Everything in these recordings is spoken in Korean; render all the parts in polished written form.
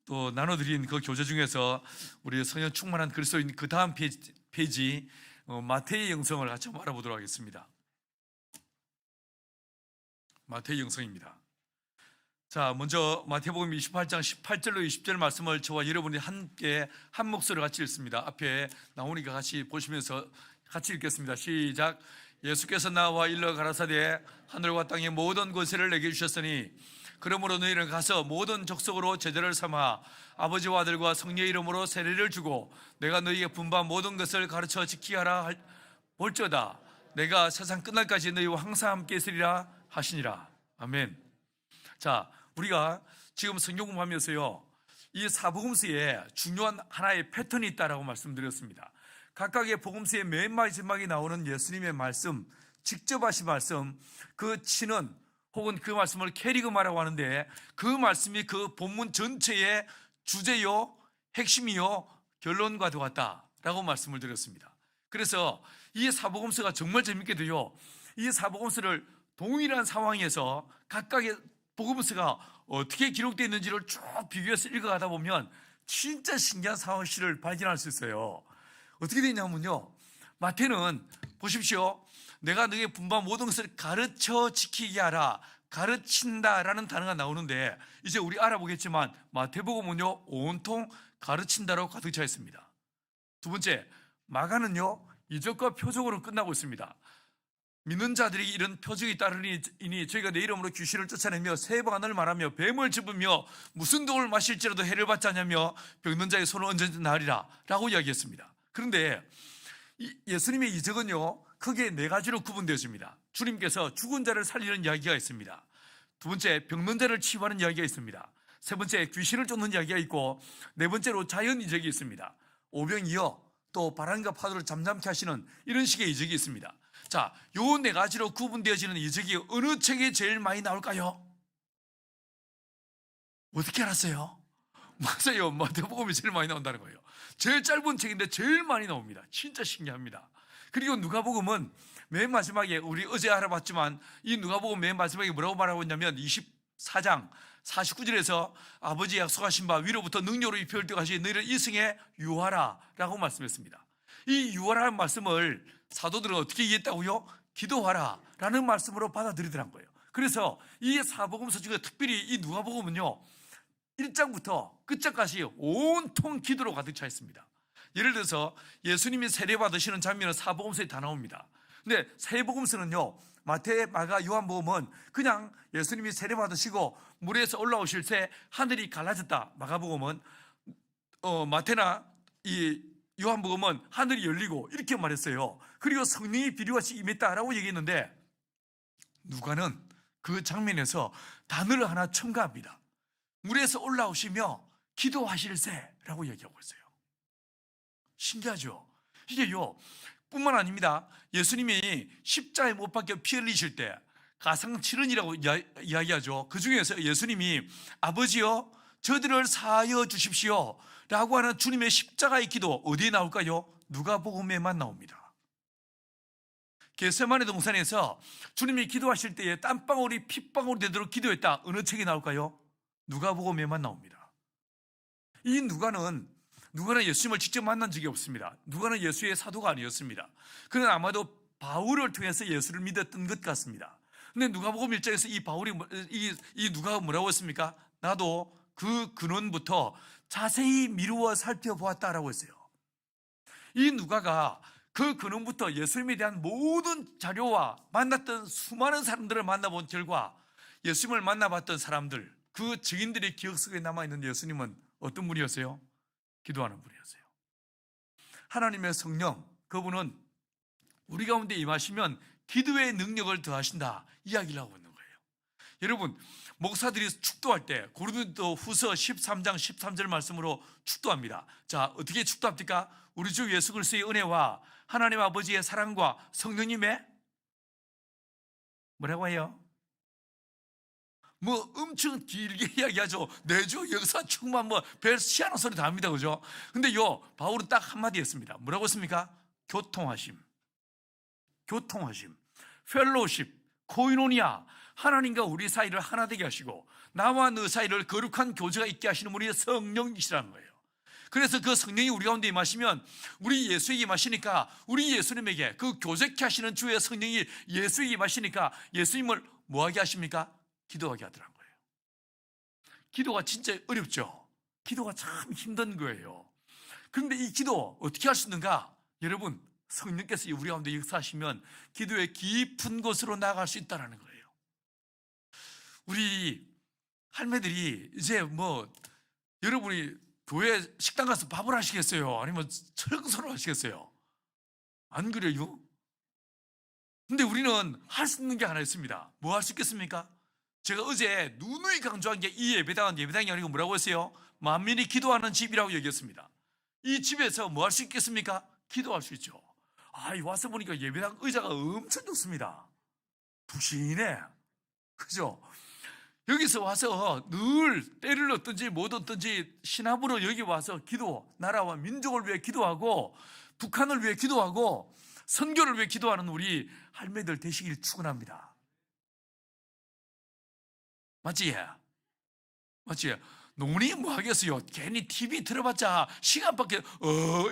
또 나눠드린 그 교재 중에서 우리 성령 충만한 그리스도인 그 다음 페이지 마태의 영성을 같이 한번 알아보도록 하겠습니다. 마태의 영성입니다. 자, 먼저 마태복음 28장 18절로 20절 말씀을 저와 여러분이 함께 한 목소리로 같이 읽습니다. 앞에 나오니까 같이 보시면서 같이 읽겠습니다. 시작. 예수께서 나와 일러 가라사대 하늘과 땅의 모든 권세를 내게 주셨으니 그러므로 너희는 가서 모든 족속으로 제자를 삼아 아버지와 아들과 성령의 이름으로 세례를 주고 내가 너희에게 분부한 모든 것을 가르쳐 지키게 하라 볼지어다 내가 세상 끝날까지 너희와 항상 함께 있으리라 하시니라. 아멘. 자, 우리가 지금 성경 공부하면서요, 이 사복음서에 중요한 하나의 패턴이 있다라고 말씀드렸습니다. 각각의 복음서의 맨 마지막에 나오는 예수님의 말씀, 직접 하신 말씀, 그 친언 혹은 그 말씀을 캐리그마라고 하는데 그 말씀이 그 본문 전체의 주제요, 핵심이요, 결론과도 같다라고 말씀을 드렸습니다. 그래서 이 사복음서가 정말 재밌게도요, 이 사복음서를 동일한 상황에서 각각의 복음서가 어떻게 기록되어 있는지를 쭉 비교해서 읽어가다 보면 진짜 신기한 사실을 발견할 수 있어요. 어떻게 되냐면요, 마태는 보십시오. 내가 너에게 분부한 모든 것을 가르쳐 지키게 하라, 가르친다라는 단어가 나오는데 이제 우리 알아보겠지만 마태복음은요 온통 가르친다로 가득 차 있습니다. 두 번째, 마가는요 이적과 표적으로 끝나고 있습니다. 믿는 자들이 이런 표적이 따르니 저희가 내 이름으로 귀신을 쫓아내며 새 방언을 말하며 뱀을 집으며 무슨 독을 마실지라도 해를 받지 않냐며 병든 자의 손을 얹어진 나으리라 라고 이야기했습니다. 그런데 예수님의 이적은요 크게 네 가지로 구분되어집니다. 주님께서 죽은 자를 살리는 이야기가 있습니다. 두 번째, 병든 자를 치유하는 이야기가 있습니다. 세 번째, 귀신을 쫓는 이야기가 있고 네 번째로 자연 이적이 있습니다. 오병이어 또 바람과 파도를 잠잠케 하시는 이런 식의 이적이 있습니다. 자, 요 네 가지로 구분되어지는 이적이 어느 책에 제일 많이 나올까요? 어떻게 알았어요? 맞아요. 마태복음이 제일 많이 나온다는 거예요. 제일 짧은 책인데 제일 많이 나옵니다. 진짜 신기합니다. 그리고 누가복음은 맨 마지막에, 우리 어제 알아봤지만 이 누가복음 맨 마지막에 뭐라고 말하고 있냐면 24장 49절에서 아버지 약속하신 바 위로부터 능력으로 입혀올 때까지 너희를 이승에 유하라 라고 말씀했습니다. 이 유하라는 말씀을 사도들은 어떻게 이해했다고요? 기도하라 라는 말씀으로 받아들이더란 거예요. 그래서 이 사복음서 중에 특별히 이 누가복음은요 1장부터 끝장까지 온통 기도로 가득 차 있습니다. 예를 들어서 예수님이 세례받으시는 장면은 사복음서에 다 나옵니다. 근데 세복음서는요 마태, 마가, 요한복음은 그냥 예수님이 세례받으시고 물에서 올라오실 때 하늘이 갈라졌다. 마가복음은 마태나 이 요한복음은 하늘이 열리고 이렇게 말했어요. 그리고 성령이 비료같이 임했다라고 얘기했는데 누가는 그 장면에서 단어를 하나 첨가합니다. 물에서 올라오시며 기도하실세라고 얘기하고 있어요. 신기하죠? 이게요 뿐만 아닙니다. 예수님이 십자가에 못 박혀 피 흘리실 때 가상칠언이라고 이야기하죠. 그 중에서 예수님이 아버지여 저들을 사하여 주십시오 라고 하는 주님의 십자가의 기도 어디에 나올까요? 누가복음에만 나옵니다. 겟세마네 동산에서 주님이 기도하실 때에 땀방울이 핏방울이 되도록 기도했다. 어느 책에 나올까요? 누가복음에만 나옵니다. 이 누가는 예수님을 직접 만난 적이 없습니다. 누가는 예수의 사도가 아니었습니다. 그는 아마도 바울을 통해서 예수를 믿었던 것 같습니다. 근데 누가복음 1장에서 이 바울이 이 누가가 뭐라고 했습니까? 나도 그 근원부터 자세히 미루어 살펴보았다라고 했어요. 이 누가가 그 근원부터 예수님에 대한 모든 자료와 만났던 수많은 사람들을 만나본 결과 예수님을 만나봤던 사람들, 그 증인들의 기억 속에 남아있는 예수님은 어떤 분이었어요? 기도하는 분이었어요. 하나님의 성령, 그분은 우리 가운데 임하시면 기도의 능력을 더하신다 이야기를 하고 있는 거예요. 여러분, 목사들이 축도할 때 고린도 후서 13장 13절 말씀으로 축도합니다. 자, 어떻게 축도합니까? 우리 주 예수 그리스도의 은혜와 하나님 아버지의 사랑과 성령님의 뭐라고 해요? 뭐 엄청 길게 이야기하죠. 내주 역사 충만 별 희한한 소리 다 합니다. 그죠? 근데 바울은 딱 한마디 했습니다. 뭐라고 했습니까? 교통하심, 펠로우십, 코이노니아, 하나님과 우리 사이를 하나 되게 하시고 나와 너 사이를 거룩한 교제가 있게 하시는 분이 성령이시라는 거예요. 그래서 그 성령이 우리 가운데 임하시면 우리 예수에게 임하시니까 우리 예수님에게 그 교제케 하시는 주의 성령이 예수에게 임하시니까 예수님을 뭐하게 하십니까? 기도하게 하더라는 거예요. 기도가 진짜 어렵죠. 기도가 참 힘든 거예요. 그런데 이 기도 어떻게 할 수 있는가? 여러분, 성령께서 우리 가운데 역사하시면 기도의 깊은 곳으로 나아갈 수 있다는 거예요. 우리 할매들이 이제 뭐 여러분이 교회 식당 가서 밥을 하시겠어요? 아니면 청소를 하시겠어요? 안 그래요? 근데 우리는 할 수 있는 게 하나 있습니다. 뭐 할 수 있겠습니까? 제가 어제 누누이 강조한 게 이 예배당은 예배당이 아니고 뭐라고 했어요? 만민이 기도하는 집이라고 얘기했습니다. 이 집에서 뭐 할 수 있겠습니까? 기도할 수 있죠. 와서 보니까 예배당 의자가 엄청 좋습니다. 푹신해. 그죠? 여기서 와서 늘 때를 얻든지 못 얻든지 신압으로 여기 와서 기도, 나라와 민족을 위해 기도하고 북한을 위해 기도하고 선교를 위해 기도하는 우리 할매들 되시길 축원합니다. 맞지? 맞지? 논의 뭐 하겠어요? 괜히 TV 들어봤자 시간밖에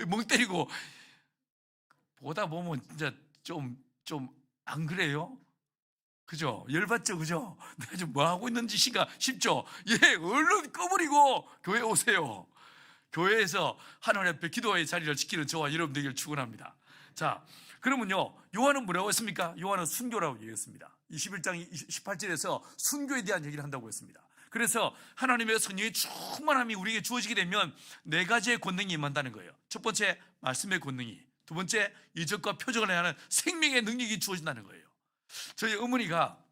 멍 때리고 보다 보면 진짜 좀 안 그래요? 그죠? 열받죠? 그죠? 내가 지금 뭐 하고 있는 짓인가 싶죠? 예, 얼른 꺼버리고 교회 오세요. 교회에서 하나님 앞에 기도의 자리를 지키는 저와 여러분 되기를 축원합니다. 자, 그러면요, 요한은 뭐라고 했습니까? 요한은 순교라고 얘기했습니다. 21장 18절에서 순교에 대한 얘기를 한다고 했습니다. 그래서 하나님의 성령의 충만함이 우리에게 주어지게 되면 네 가지의 권능이 임한다는 거예요. 첫 번째, 말씀의 권능이. 두 번째, 이적과 표적을 하는 생명의 능력이 주어진다는 거예요. 저희 어머니가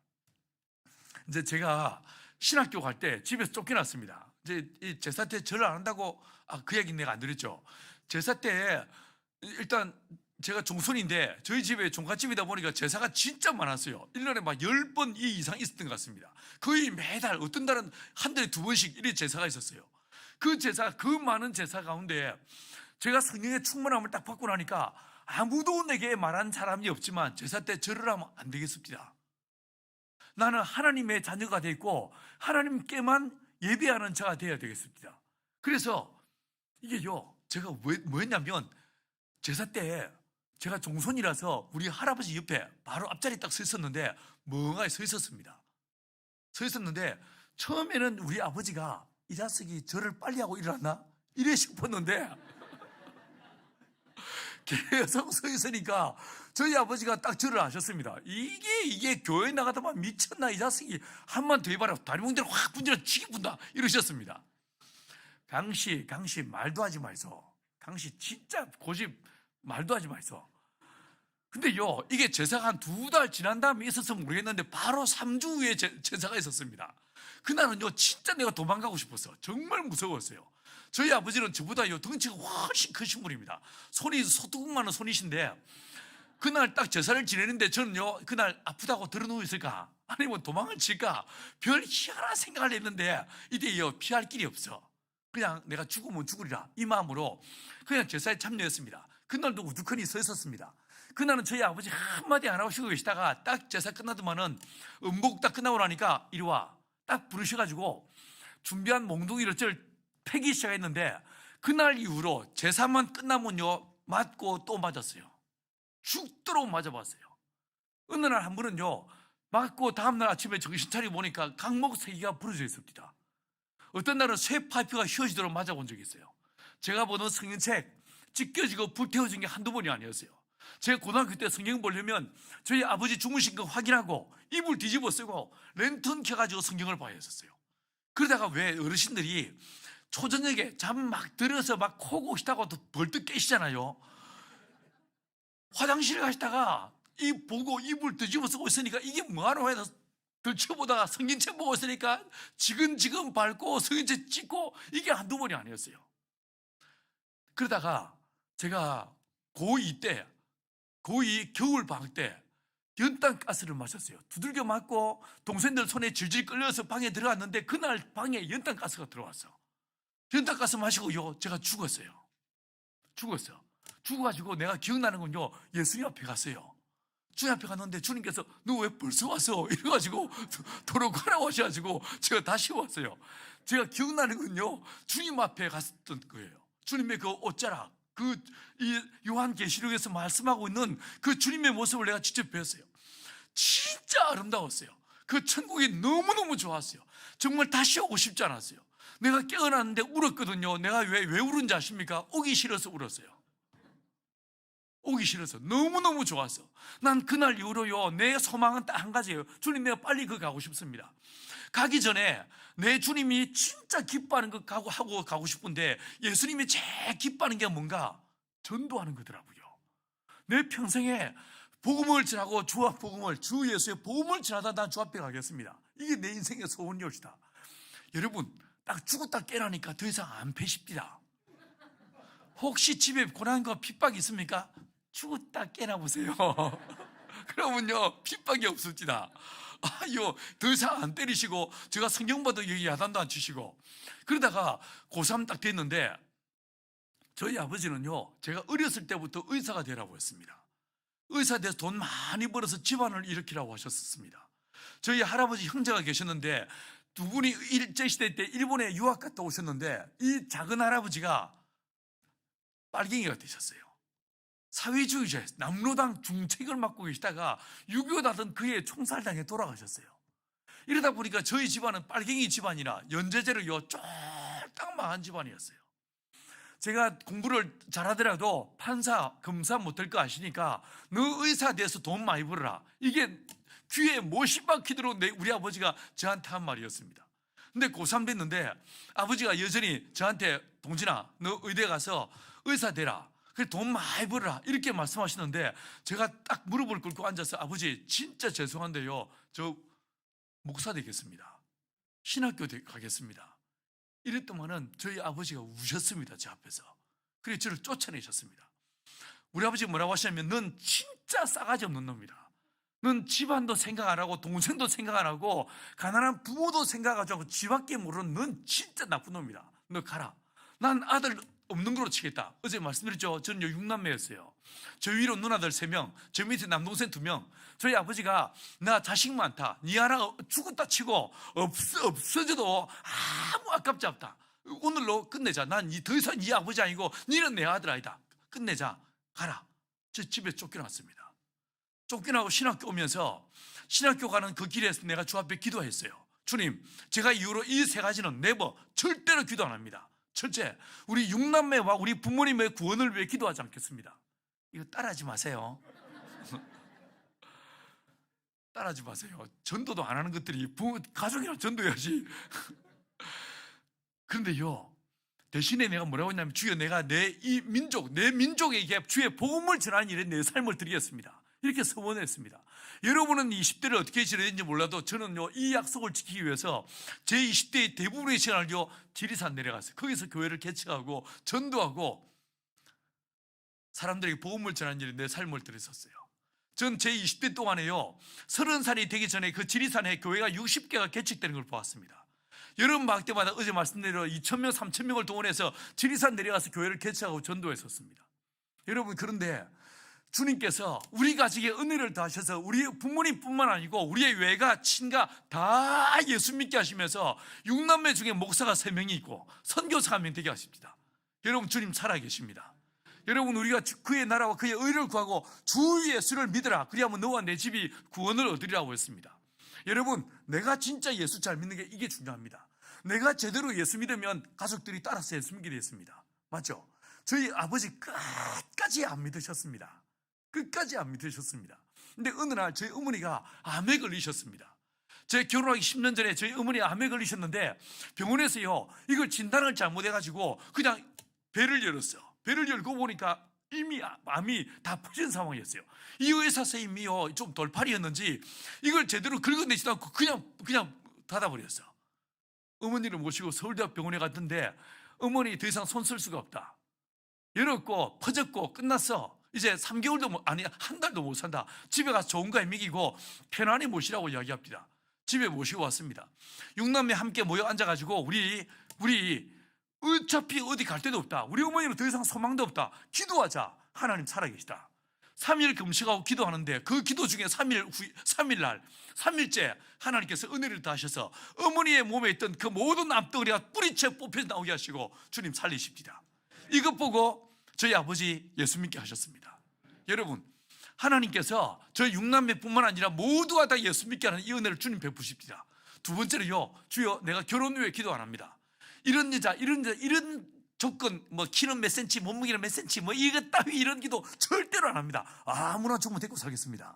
이제 제가 신학교 갈 때 집에서 쫓겨났습니다. 이제 이 제사 때 절을 안 한다고 그 얘기 내가 안 드렸죠. 제사 때 일단 제가 종손인데 저희 집에 종갓집이다 보니까 제사가 진짜 많았어요. 1년에 막 10번 이상 있었던 것 같습니다. 거의 매달 어떤 달은 한 달에 2번씩 이렇게 제사가 있었어요. 그 많은 제사 가운데 제가 성령의 충만함을 딱 받고 나니까 아무도 내게 말한 사람이 없지만 제사 때 절을 하면 안 되겠습니다. 나는 하나님의 자녀가 되어 있고 하나님께만 예배하는 자가 되어야 되겠습니다. 그래서 이게요, 제가 뭐 했냐면 제사 때 제가 종손이라서 우리 할아버지 옆에 바로 앞자리에 딱 서 있었는데 멍하게 서 있었습니다. 서 있었는데 처음에는 우리 아버지가 이 자식이 절을 빨리 하고 일어났나? 이래 싶었는데 계속 서 있으니까 저희 아버지가 딱 절을 하셨습니다. 이게 교회 나가다만 미쳤나 이 자식이 한번 더 해봐라 다리 뭉대로 확 분질러 치기 분다 이러셨습니다. 강씨 말도 하지 마이소. 강씨 진짜 고집 말도 하지 마이소. 근데요, 이게 제사가 한 2달 지난 다음에 있어서 모르겠는데 바로 3주 후에 제사가 있었습니다. 그날은요 진짜 내가 도망가고 싶었어. 정말 무서웠어요. 저희 아버지는 저보다요 덩치가 훨씬 크신 분입니다. 손이 소뚜껑만한 손이신데 그날 딱 제사를 지내는데 저는요 그날 아프다고 들어누워 있을까 아니면 도망을 칠까 별 희한한 생각을 했는데 이때요 피할 길이 없어. 그냥 내가 죽으면 죽으리라 이 마음으로 그냥 제사에 참여했습니다. 그날도 우두커니 서 있었습니다. 그날은 저희 아버지 한마디 안 하고 쉬고 계시다가 딱 제사 끝나더만은 음복 딱 끝나고 나니까 이리 와 딱 부르셔가지고 준비한 몽둥이를 저를 패기 시작했는데 그날 이후로 제사만 끝나면요 맞고 또 맞았어요. 죽도록 맞아봤어요. 어느 날 한 번은요 맞고 다음날 아침에 정신 차리고 보니까 강목 3개가 부러져 있습니다. 어떤 날은 쇠 파이프가 휘어지도록 맞아본 적이 있어요. 제가 보던 성경책 찢겨지고 불태워진 게 한두 번이 아니었어요. 제가 고등학교 때 성경 보려면 저희 아버지 주무신 거 확인하고 이불 뒤집어 쓰고 랜턴 켜가지고 성경을 봐야 했었어요. 그러다가 왜 어르신들이 초저녁에 잠 막 들어서 막 코고 싶다고 벌떡 깨시잖아요. 화장실 가시다가 보고 이불 뒤집어 쓰고 있으니까 이게 뭐하러 해서 들춰보다가 성경책 보고 있으니까 지금 밟고 성경책 찍고 이게 한두 번이 아니었어요. 그러다가 제가 고2 겨울 방학 때 연탄가스를 마셨어요. 두들겨 맞고 동생들 손에 질질 끌려서 방에 들어갔는데 그날 방에 연탄가스가 들어왔어. 연탄가스 마시고요 제가 죽었어요. 죽어가지고 내가 기억나는 건요 예수님 앞에 갔어요. 주님 앞에 갔는데 주님께서 너 왜 벌써 왔어? 이래가지고 도로 가라고 하셔가지고 제가 다시 왔어요. 제가 기억나는 건요, 주님 앞에 갔던 거예요. 주님의 그 옷자락, 이 요한계시록에서 말씀하고 있는 그 주님의 모습을 내가 직접 배웠어요. 진짜 아름다웠어요. 그 천국이 너무너무 좋았어요. 정말 다시 오고 싶지 않았어요. 내가 깨어났는데 울었거든요. 내가 왜 울은지 아십니까? 오기 싫어서 울었어요. 오기 싫어서. 너무너무 좋았어. 난 그날 이후로요, 내 소망은 딱 한 가지예요. 주님, 내가 빨리 가고 싶습니다. 가기 전에 내 주님이 진짜 기뻐하는 것 하고 가고 싶은데, 예수님이 제일 기뻐하는 게 뭔가? 전도하는 거더라고요. 내 평생에 복음을 전하고 주 예수의 복음을 전하다 난 주 앞에 가겠습니다. 이게 내 인생의 소원이옵시다. 여러분, 딱 죽었다 깨라니까 더 이상 안 패십니다. 혹시 집에 고난과 핍박이 있습니까? 죽었다 깨나 보세요. 그러면요, 핍박이 없습니다. 아유, 더 이상 안 때리시고, 제가 성경 봐도 여기 야단도 안 치시고. 그러다가 고3 딱 됐는데, 저희 아버지는요, 제가 어렸을 때부터 의사가 되라고 했습니다. 의사 돼서 돈 많이 벌어서 집안을 일으키라고 하셨습니다. 저희 할아버지 형제가 계셨는데, 두 분이 일제시대 때 일본에 유학 갔다 오셨는데, 이 작은 할아버지가 빨갱이가 되셨어요. 사회주의자예요. 남로당 중책을 맡고 계시다가 6.25 나던 그해 총살당해 돌아가셨어요. 이러다 보니까 저희 집안은 빨갱이 집안이라 연제제로요 쫄딱 망한 집안이었어요. 제가 공부를 잘하더라도 판사, 검사 못할 거 아시니까 너 의사 돼서 돈 많이 벌어라. 이게 귀에 못이 박히도록 우리 아버지가 저한테 한 말이었습니다. 근데 고3 됐는데 아버지가 여전히 저한테 동진아, 너 의대 가서 의사 되라. 그래 돈 많이 벌어라. 이렇게 말씀하시는데 제가 딱 무릎을 꿇고 앉아서 아버지 진짜 죄송한데요, 저 목사 되겠습니다. 신학교 가겠습니다. 이랬더만은 저희 아버지가 우셨습니다. 제 앞에서. 그래서 저를 쫓아내셨습니다. 우리 아버지가 뭐라고 하시냐면 넌 진짜 싸가지 없는 놈이다. 넌 집안도 생각 안 하고 동생도 생각 안 하고 가난한 부모도 생각하지 않고 지밖에 모르는 넌 진짜 나쁜 놈이다. 너 가라. 난 아들 없는 거로 치겠다. 어제 말씀드렸죠. 저는 6남매였어요. 저 위로 누나들 3명, 저 밑에 남동생 2명. 저희 아버지가 나 자식 많다. 니 하나 죽었다 치고 없어져도 아무 아깝지 않다. 오늘로 끝내자. 난 더 이상 네 아버지 아니고 니는 내 아들 아니다. 끝내자. 가라. 저 집에 쫓겨났습니다. 쫓겨나고 신학교 오면서 신학교 가는 그 길에서 내가 주 앞에 기도했어요. 주님, 제가 이후로 이 3가지는 네버 절대로 기도 안 합니다. 첫째, 우리 6남매와 우리 부모님의 구원을 위해 기도하지 않겠습니다. 이거 따라하지 마세요. 따라하지 마세요. 전도도 안 하는 것들이 가족이랑 전도해야지. 그런데요, 대신에 내가 뭐라고 했냐면 주여, 내가 내 민족에게 주의 복음을 전하는 일에 내 삶을 드리겠습니다. 이렇게 서원했습니다. 여러분은 20대를 어떻게 지내는지 몰라도 저는요, 이 약속을 지키기 위해서 제 20대의 대부분의 시간을요, 지리산 내려갔어요. 거기서 교회를 개척하고 전도하고 사람들에게 복음을 전하는 일에 내 삶을 들였었어요. 전 제 20대 동안에요, 30살이 되기 전에 그 지리산에 교회가 60개가 개척되는 걸 보았습니다. 여름 방학 때마다 어제 말씀드린 2,000명, 3,000명을 동원해서 지리산 내려가서 교회를 개척하고 전도했었습니다. 여러분, 그런데 주님께서 우리 가족에 은혜를 더하셔서 우리 부모님뿐만 아니고 우리의 외가, 친가 다 예수 믿게 하시면서 6남매 중에 목사가 3명이 있고 선교사가 1명 되게 하십니다. 여러분, 주님 살아계십니다. 여러분, 우리가 그의 나라와 그의 의를 구하고 주 예수를 믿으라. 그리하면 너와 내 집이 구원을 얻으리라고 했습니다. 여러분, 내가 진짜 예수 잘 믿는 게 이게 중요합니다. 내가 제대로 예수 믿으면 가족들이 따라서 예수 믿게 됐습니다. 맞죠? 저희 아버지 끝까지 안 믿으셨습니다. 끝까지 안 믿으셨습니다. 근데 어느 날 저희 어머니가 암에 걸리셨습니다. 제 결혼하기 10년 전에 저희 어머니 암에 걸리셨는데 병원에서요, 이걸 진단을 잘못해가지고 그냥 배를 열었어요. 배를 열고 보니까 이미 암이 다 퍼진 상황이었어요. 이 의사 선생님이요, 좀 돌팔이였는지 이걸 제대로 긁어내지도 않고 그냥 닫아버렸어요. 어머니를 모시고 서울대학병원에 갔는데 어머니 더 이상 손 쓸 수가 없다. 열었고 퍼졌고 끝났어. 이제 3개월도 아니 한 달도 못 산다. 집에 가서 좋은 거에 먹이고 편안히 모시라고 이야기합니다. 집에 모시고 왔습니다. 6남매 함께 모여 앉아가지고 우리 어차피 어디 갈 데도 없다. 우리 어머니는 더 이상 소망도 없다. 기도하자. 하나님 살아계시다. 3일 금식하고 기도하는데 그 기도 중에 3일째 하나님께서 은혜를 더하셔서 어머니의 몸에 있던 그 모든 암덩어리가 뿌리채 뽑혀 나오게 하시고 주님 살리십니다. 이것 보고 저희 아버지 예수 믿게 하셨습니다. 여러분, 하나님께서 저희 6남매뿐만 아니라 모두가 다 예수 믿게 하는 이 은혜를 주님 베푸십니다. 두 번째로요, 주여 내가 결혼 후에 기도 안 합니다. 이런 여자, 이런 조건, 뭐 키는 몇 센치, 몸무게는 몇 센치, 뭐 이거 따위 이런 기도 절대로 안 합니다. 아무나 조금 데리고 살겠습니다.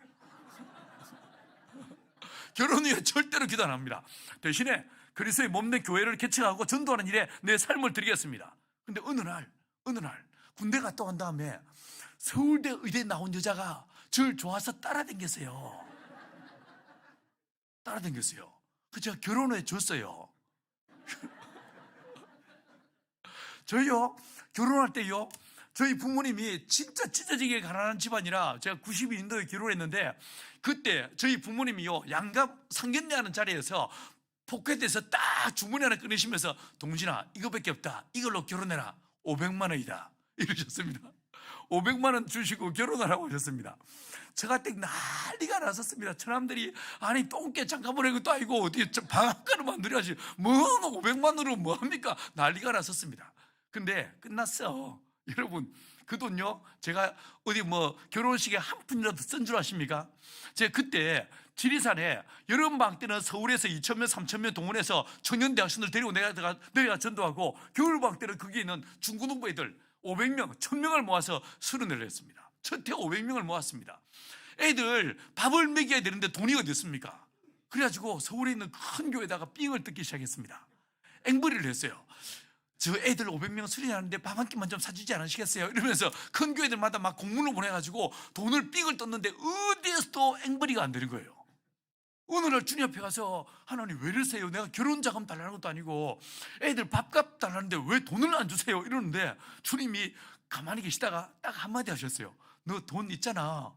결혼 후에 절대로 기도 안 합니다. 대신에 그리스도의 몸된 교회를 개척하고 전도하는 일에 내 삶을 드리겠습니다. 근데 어느 날 군대 갔다 온 다음에 서울대 의대 나온 여자가 저를 좋아서 따라다녔어요. 그 제가 결혼해 줬어요. 저희요, 결혼할 때요, 저희 부모님이 진짜 찢어지게 가난한 집안이라 제가 92년도에 결혼했는데 그때 저희 부모님이요, 양갑 상견례하는 자리에서 포켓에서 딱 주머니 하나 꺼내시면서 동진아 이거밖에 없다, 이걸로 결혼해라, 500만 원이다 이러셨습니다. 500만 원 주시고 결혼하라고 하셨습니다. 제가 때 난리가 났었습니다. 사람들이 아니 똥개 잠깐 보낸 것도 아니고 어디 방앗간을 만들어야지 뭐 500만 원으로 뭐합니까? 난리가 났었습니다. 근데 끝났어. 여러분, 그 돈요, 제가 어디 뭐 결혼식에 한 푼이라도 쓴 줄 아십니까? 제가 그때 지리산에 여름방학 때는 서울에서 2,000명 3,000명 동원해서 청년 대학생들 데리고 내가 전도하고, 겨울방학 때는 거기에 있는 중고등부 애들 500명, 1,000명을 모아서 수련회를 했습니다. 첫 해 500명을 모았습니다. 애들 밥을 먹여야 되는데 돈이 어디 있습니까? 그래가지고 서울에 있는 큰 교회에다가 삥을 뜯기 시작했습니다. 앵벌이를 했어요. 저 애들 500명 수련하는데 밥 한 끼만 좀 사주지 않으시겠어요? 이러면서 큰 교회들마다 막 공문을 보내가지고 돈을 삥을 떴는데 어디에서도 앵벌이가 안 되는 거예요. 어느 날 주님 앞에 가서 하나님 왜 이러세요? 내가 결혼 자금 달라는 것도 아니고 애들 밥값 달라는데 왜 돈을 안 주세요? 이러는데 주님이 가만히 계시다가 딱 한마디 하셨어요. 너 돈 있잖아.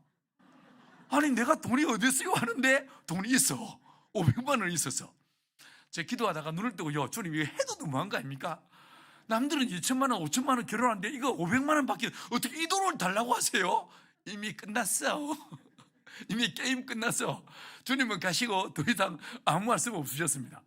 아니 내가 돈이 어디 있어요? 하는데 돈이 있어. 500만 원 있었어. 제가 기도하다가 눈을 뜨고요, 주님 이거 해도 너무한 거 아닙니까? 남들은 2천만 원, 5천만 원 결혼하는데 이거 500만 원 밖에 어떻게 이 돈을 달라고 하세요? 이미 끝났어. 이미 게임 끝났어. 주님은 가시고 더 이상 아무 말씀 없으셨습니다.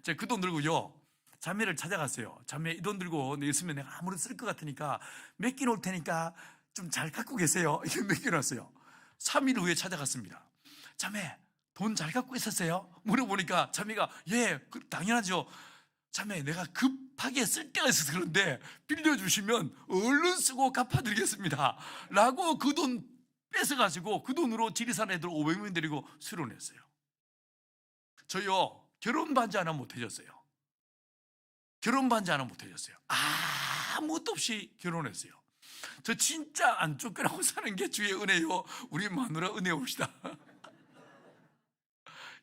제가 그 돈 들고요, 자매를 찾아갔어요. 자매, 이 돈 들고 있으면 내가 아무리 쓸 것 같으니까 맡겨놓을 테니까 좀 잘 갖고 계세요. 이렇게 맡겨놨어요. 3일 후에 찾아갔습니다. 자매, 돈 잘 갖고 있었어요? 물어보니까 자매가 예, 당연하죠. 자매, 내가 급하게 쓸 데가 있어서 그런데 빌려주시면 얼른 쓰고 갚아드리겠습니다 라고 그 돈 뺏어가지고 그 돈으로 지리산 애들 500명 데리고 수련했어요. 저요, 결혼 반지 하나 못 해줬어요. 아무것도 없이 결혼했어요. 저 진짜 안 쫓겨나고 사는 게 주의 은혜요. 우리 마누라 은혜 옵시다.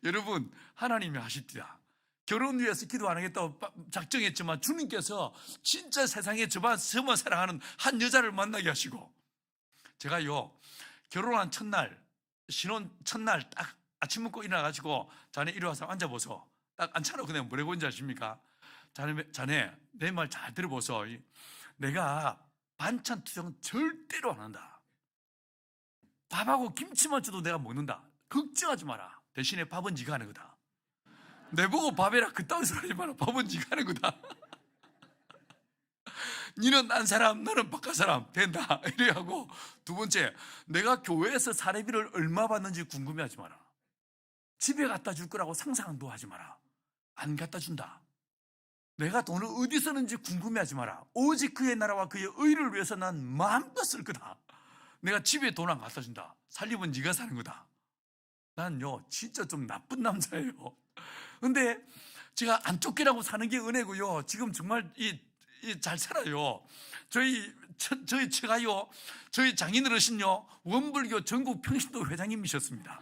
여러분, 하나님이 하십니다. 결혼 위해서 기도 안 하겠다고 작정했지만 주님께서 진짜 세상에 저만 사랑하는 한 여자를 만나게 하시고, 제가요, 결혼한 첫날, 신혼 첫날 딱 아침 먹고 일어나가지고 자네 이리 와서 앉아보소. 딱 앉혀놓고 내가 뭐라고 했는지 아십니까? 자네 내 말 잘 들어보소. 내가 반찬 투정 절대로 안 한다. 밥하고 김치만 줘도 내가 먹는다. 걱정하지 마라. 대신에 밥은 네가 하는 거다. 내보고 밥해라 그따위 소리 하지 마라. 밥은 네가 하는 거다. 니는 난 사람, 너는 바깥 사람 된다. 이래 하고, 두 번째, 내가 교회에서 사례비를 얼마 받는지 궁금해하지 마라. 집에 갖다 줄 거라고 상상도 하지 마라. 안 갖다 준다. 내가 돈을 어디 쓰는지 궁금해하지 마라. 오직 그의 나라와 그의 의를 위해서 난 마음껏 쓸 거다. 내가 집에 돈 안 갖다 준다. 살림은 네가 사는 거다. 난요, 진짜 좀 나쁜 남자예요. 근데 제가 안 쫓기라고 사는 게 은혜고요, 지금 정말 잘 살아요. 저희 제가요, 저희 장인어르신요, 원불교 전국 평신도 회장님이셨습니다.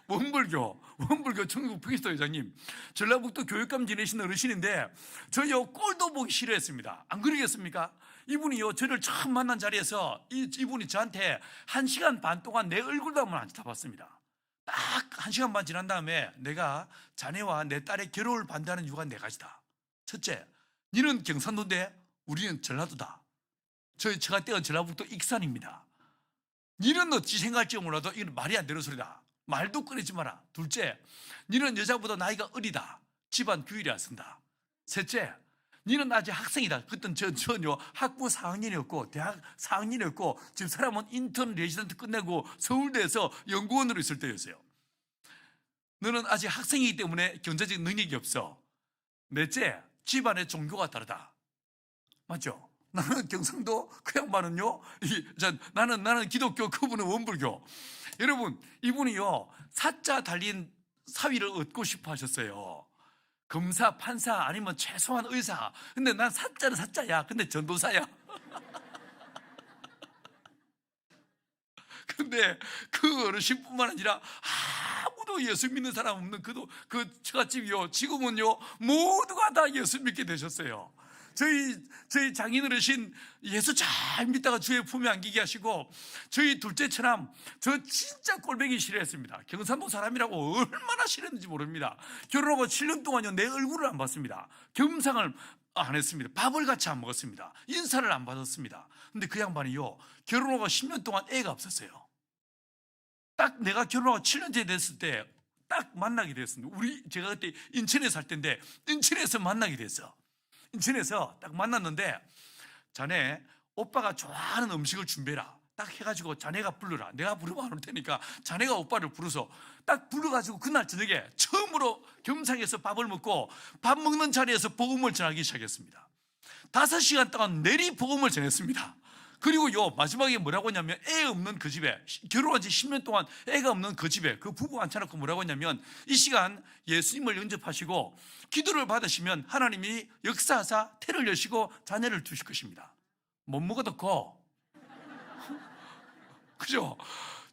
원불교 전국 평신도 회장님, 전라북도 교육감 지내신 어르신인데 저요 꼴도 보기 싫어했습니다. 안 그러겠습니까? 이분이요, 저를 처음 만난 자리에서 이분이 저한테 1시간 반 동안 내 얼굴도 한번 안 쳐다봤습니다. 딱 1시간 반 지난 다음에 내가 자네와 내 딸의 결혼을 반대하는 이유가 4가지다. 첫째, 너는 경상도인데 우리는 전라도다. 제가 떼은 전라북도 익산입니다. 니는 어찌 생각할지 몰라도 이건 말이 안 되는 소리다. 말도 꺼내지 마라. 둘째, 니는 여자보다 나이가 어리다. 집안 규율이 안 쓴다. 셋째, 니는 아직 학생이다. 그땐 전요 학부 4학년이었고 대학 4학년이었고 지금 사람은 인턴 레지던트 끝내고 서울대에서 연구원으로 있을 때였어요. 너는 아직 학생이기 때문에 경제적 능력이 없어. 넷째, 집안의 종교가 다르다. 맞죠? 나는 경상도, 그 양반은요, 나는 기독교, 그분은 원불교. 여러분, 이분이요, 사자 달린 사위를 얻고 싶어 하셨어요. 검사, 판사, 아니면 최소한 의사. 근데 난 사자는 사자야. 근데 전도사야. 근데 그 어르신뿐만 아니라 아무도 예수 믿는 사람 없는 그 처갓집이요, 지금은요 모두가 다 예수 믿게 되셨어요. 저희 장인 어르신 예수 잘 믿다가 주의 품에 안기게 하시고, 저희 둘째 처남 저 진짜 꼴보기 싫어했습니다. 경상도 사람이라고 얼마나 싫었는지 모릅니다. 결혼하고 7년 동안요 내 얼굴을 안 봤습니다. 겸상을 안 했습니다. 밥을 같이 안 먹었습니다. 인사를 안 받았습니다. 근데 그 양반이요 결혼하고 10년 동안 애가 없었어요. 딱 내가 결혼하고 7년째 됐을 때 딱 만나게 됐습니다. 제가 그때 인천에 살 때인데 인천에서 만나게 됐어. 인천에서 딱 만났는데, 자네 오빠가 좋아하는 음식을 준비해라 딱 해가지고 자네가 부르라. 내가 부르면 안 올 테니까 자네가 오빠를 부르서 딱 불러가지고 그날 저녁에 처음으로 겸상해서 밥을 먹고, 밥 먹는 자리에서 복음을 전하기 시작했습니다. 5시간 동안 내리 복음을 전했습니다. 그리고 마지막에 뭐라고 하냐면, 애 없는 그 집에, 결혼한 지 10년 동안 애가 없는 그 집에 그 부부 앉혀놓고 뭐라고 하냐면, 이 시간 예수님을 영접하시고 기도를 받으시면 하나님이 역사하사 태를 여시고 자녀를 주실 것입니다. 못 먹어놓고 그죠?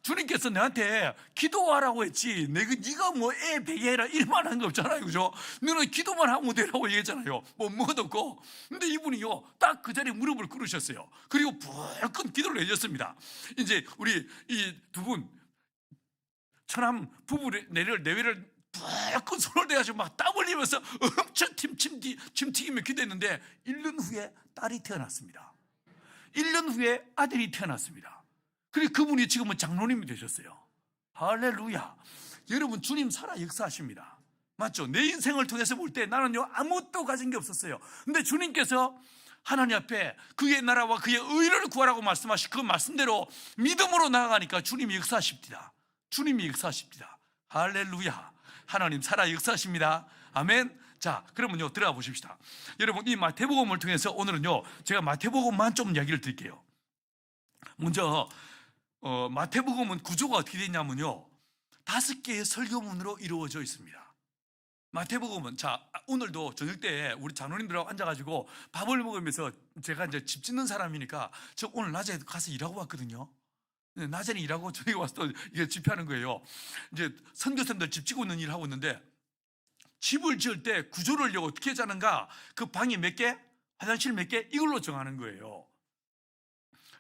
주님께서 내한테 기도하라고 했지, 네가 뭐 애 베게 해라 이만 한 거 없잖아요. 그죠? 너는 기도만 하면 되라고 얘기했잖아요. 못 먹어놓고. 근데 이분이요 딱 그 자리에 무릎을 꿇으셨어요. 그리고 불끈 기도를 해줬습니다. 이제 우리 이 두 분 처남 부부 내외를 불끈 손을 대가지고 막 땀 흘리면서 엄청 침 튀기며 기도했는데, 1년 후에 딸이 태어났습니다. 1년 후에 아들이 태어났습니다. 그리고 그분이 지금은 장로님이 되셨어요. 할렐루야. 여러분, 주님 살아 역사하십니다. 맞죠? 내 인생을 통해서 볼 때 나는요 아무것도 가진 게 없었어요. 근데 주님께서 하나님 앞에 그의 나라와 그의 의를 구하라고 말씀하신 그 말씀대로 믿음으로 나아가니까 주님이 역사하십니다. 주님이 역사하십니다. 할렐루야. 하나님 살아 역사하십니다. 아멘. 자, 그러면요 들어가 보십시다. 여러분, 이 마태복음을 통해서 오늘은요 제가 마태복음만 좀 이야기를 드릴게요. 먼저 마태복음은 구조가 어떻게 되냐면요 5개의 설교문으로 이루어져 있습니다. 마태복음은, 자, 오늘도 저녁 때 우리 장로님들하고 앉아가지고 밥을 먹으면서, 제가 이제 집 짓는 사람이니까 저 오늘 낮에 가서 일하고 왔거든요. 낮에는 일하고 저녁에 와서 또 이게 집회하는 거예요. 이제 선교사님들 집 짓고 있는 일 하고 있는데, 집을 지을 때 구조를 어떻게 짜는가, 그 방이 몇 개, 화장실 몇 개, 이걸로 정하는 거예요.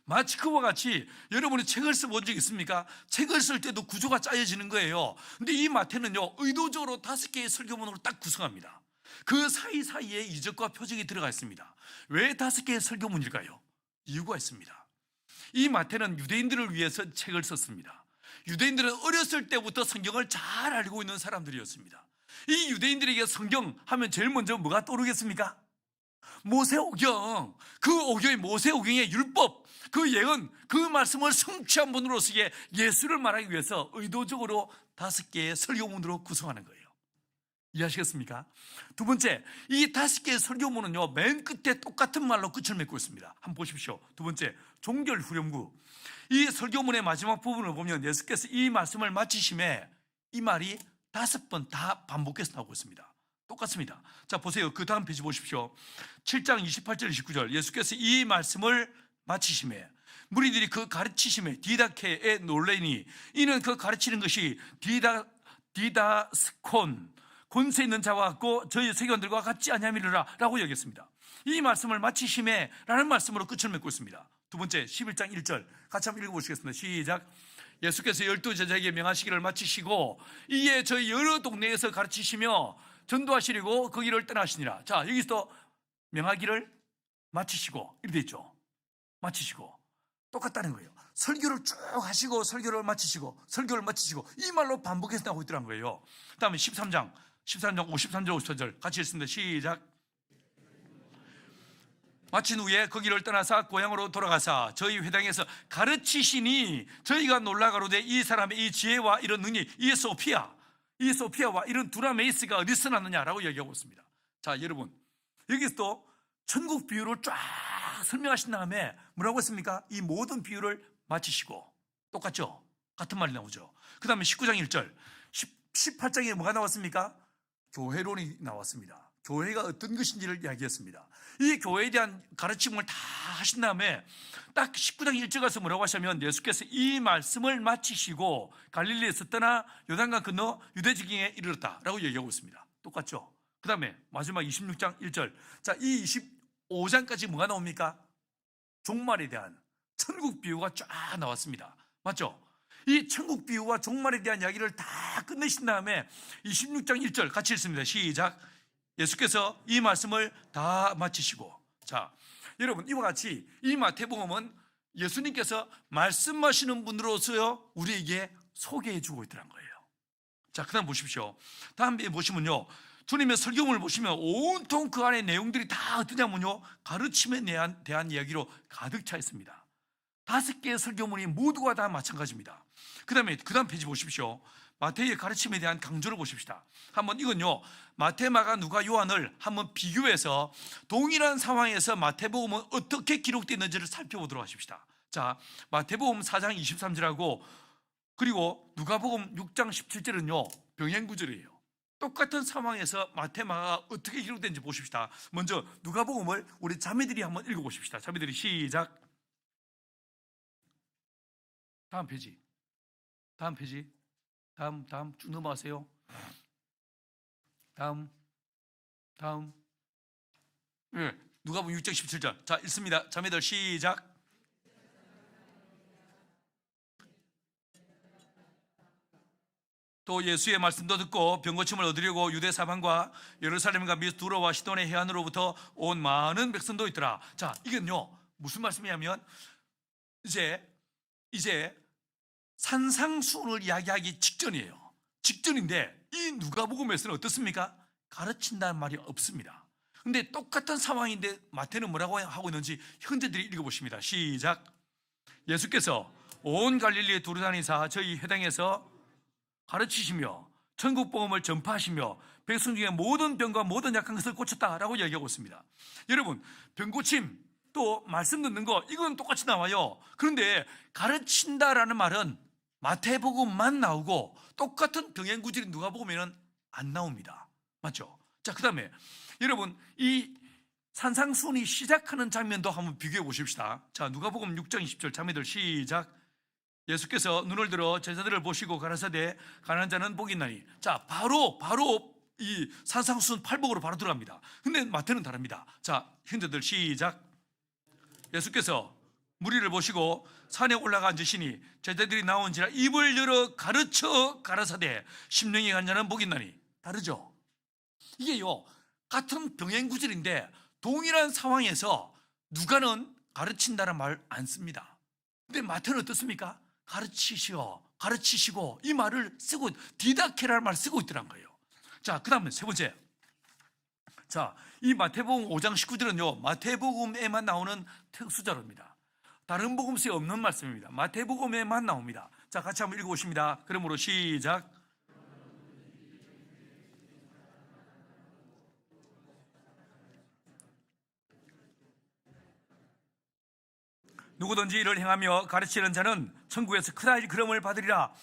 마치 그와 같이 여러분이 책을 써본 적 있습니까? 책을 쓸 때도 구조가 짜여지는 거예요. 근데 이 마태는요 의도적으로 5개의 설교문으로 딱 구성합니다. 그 사이사이에 이적과 표적이 들어가 있습니다. 왜 5개의 설교문일까요? 이유가 있습니다. 이 마태는 유대인들을 위해서 책을 썼습니다. 유대인들은 어렸을 때부터 성경을 잘 알고 있는 사람들이었습니다. 이 유대인들에게 성경 하면 제일 먼저 뭐가 떠오르겠습니까? 모세오경. 그 오경이 모세오경의 율법, 그 예언, 그 말씀을 성취한 분으로서의 예수를 말하기 위해서 의도적으로 5개의 설교문으로 구성하는 거예요. 이해하시겠습니까? 두 번째, 이 5개의 설교문은요 맨 끝에 똑같은 말로 끝을 맺고 있습니다. 한번 보십시오. 두 번째, 종결 후렴구. 이 설교문의 마지막 부분을 보면 예수께서 이 말씀을 마치심에 이 말이 5번 다 반복해서 나오고 있습니다. 똑같습니다. 자, 보세요. 그 다음 페이지 보십시오. 7장 28절 29절 예수께서 이 말씀을 마치심에 무리들이 그 가르치심에 디다케에 놀래니, 이는 그 가르치는 것이 디다스콘 권세 있는 자와 같고 저희 세견들과 같지 아니함이라 라고 여겼습니다. 이 말씀을 마치심에 라는 말씀으로 끝을 맺고 있습니다. 두 번째, 11장 1절 같이 한번 읽어보시겠습니다. 시작. 예수께서 12 제자에게 명하시기를 마치시고 이에 저희 여러 동네에서 가르치시며 전도하시려고 그 길을 떠나시니라. 자, 여기서 명하기를 마치시고 이렇게 돼 있죠. 마치시고 똑같다는 거예요. 설교를 쭉 하시고 설교를 마치시고 설교를 마치시고 이 말로 반복해서 나오고 있더란 거예요. 그 다음에 13장 53절 54절 같이 읽습니다. 시작. 마친 후에 거기를 떠나사 고향으로 돌아가사 저희 회당에서 가르치시니 저희가 놀라가로되 이 사람의 이 지혜와 이런 능력, 이 소피아와 이런 두라메이스가 어디서 났느냐라고 얘기하고 있습니다. 자, 여러분, 여기서도 천국 비유를 쫙 설명하신 다음에 뭐라고 했습니까? 이 모든 비유를 마치시고, 똑같죠? 같은 말이 나오죠. 그 다음에 19장 1절 18장에 뭐가 나왔습니까? 교회론이 나왔습니다. 교회가 어떤 것인지를 이야기했습니다. 이 교회에 대한 가르침을 다 하신 다음에 딱 19장 1절 가서 뭐라고 하시면 예수께서 이 말씀을 마치시고 갈릴리에서 떠나 요단강 건너 유대 지경에 이르렀다라고 얘기하고 있습니다. 똑같죠? 그 다음에 마지막 26장 1절. 자, 이 25장까지 뭐가 나옵니까? 종말에 대한 천국 비유가 쫙 나왔습니다. 맞죠? 이 천국 비유와 종말에 대한 이야기를 다 끝내신 다음에 26장 1절 같이 읽습니다. 시작. 예수께서 이 말씀을 다 마치시고. 자, 여러분, 이와 같이 이 마태복음은 예수님께서 말씀하시는 분으로서요 우리에게 소개해 주고 있더란 거예요. 자, 그 다음 보십시오. 다음에 보시면요, 주님의 설교문을 보시면 온통 그 안에 내용들이 다 어떠냐면요, 가르침에 대한 이야기로 가득 차 있습니다. 5개의 설교문이 모두가 다 마찬가지입니다. 그 다음 페이지 보십시오. 마태의 가르침에 대한 강조를 보십시다. 한번 이건요, 마태, 마가, 누가, 요한을 한번 비교해서 동일한 상황에서 마태복음은 어떻게 기록되어 있는지를 살펴보도록 하십시다. 자, 마태복음 4장 23절하고 그리고 누가복음 6장 17절은요 병행구절이에요. 똑같은 상황에서 마태, 마가가 어떻게 기록된지 보십시다. 먼저 누가복음을 우리 자매들이 한번 읽어보십시다. 자매들이 시작. 다음 페이지. 다음 쭉 넘어가세요. 다음. 네, 누가복음 6장 17절. 자, 읽습니다. 자매들 시작. 또 예수의 말씀도 듣고 병고침을 얻으려고 유대 사방과 예루살렘과 미스두로와 시돈의 해안으로부터 온 많은 백성도 있더라. 자, 이건요 무슨 말씀이냐면 이제 산상수훈을 이야기하기 직전인데 이 누가복음에서는 어떻습니까? 가르친다는 말이 없습니다. 근데 똑같은 상황인데 마태는 뭐라고 하고 있는지 형제들이 읽어보십니다. 시작. 예수께서 온 갈릴리에 두루다니사 저희 회당에서 가르치시며 천국 복음을 전파하시며 백성 중에 모든 병과 모든 약한 것을 고쳤다라고 얘기하고 있습니다. 여러분, 병고침 또 말씀 듣는 거 이건 똑같이 나와요. 그런데 가르친다라는 말은 마태복음만 나오고 똑같은 병행구절이 누가복음에는 안 나옵니다. 맞죠? 자, 그 다음에 여러분, 이 산상수훈이 시작하는 장면도 한번 비교해 보십시다. 자, 누가복음 6장 20절 자매들 시작. 예수께서 눈을 들어 제자들을 보시고 가라사대 가난한 자는 복이 있나니. 자, 바로 이 산상수훈 팔복으로 바로 들어갑니다. 근데 마태는 다릅니다. 자, 형제들 시작. 예수께서 무리를 보시고 산에 올라가 앉으시니 제자들이 나온지라 입을 열어 가르쳐 가라사대 심령이 간 자는 복이 있나니. 다르죠? 이게요 같은 병행구절인데 동일한 상황에서 누가는 가르친다는 말 안 씁니다. 근데 마태는 어떻습니까? 가르치시고 이 말을 쓰고 디다케라는 말을 쓰고 있더란 거예요. 자, 그 다음에 세 번째. 자, 이 마태복음 5장 19절은요 마태복음에만 나오는 특수자료입니다. 다른 복음서에 없는 말씀입니다. 마태복음에만 나옵니다. 자, 같이 한번 읽어보십니다. 그러므로 시작. 누구든지 이를 행하며 가르치는 자는 천국에서 크다 일컬음을 받으리라.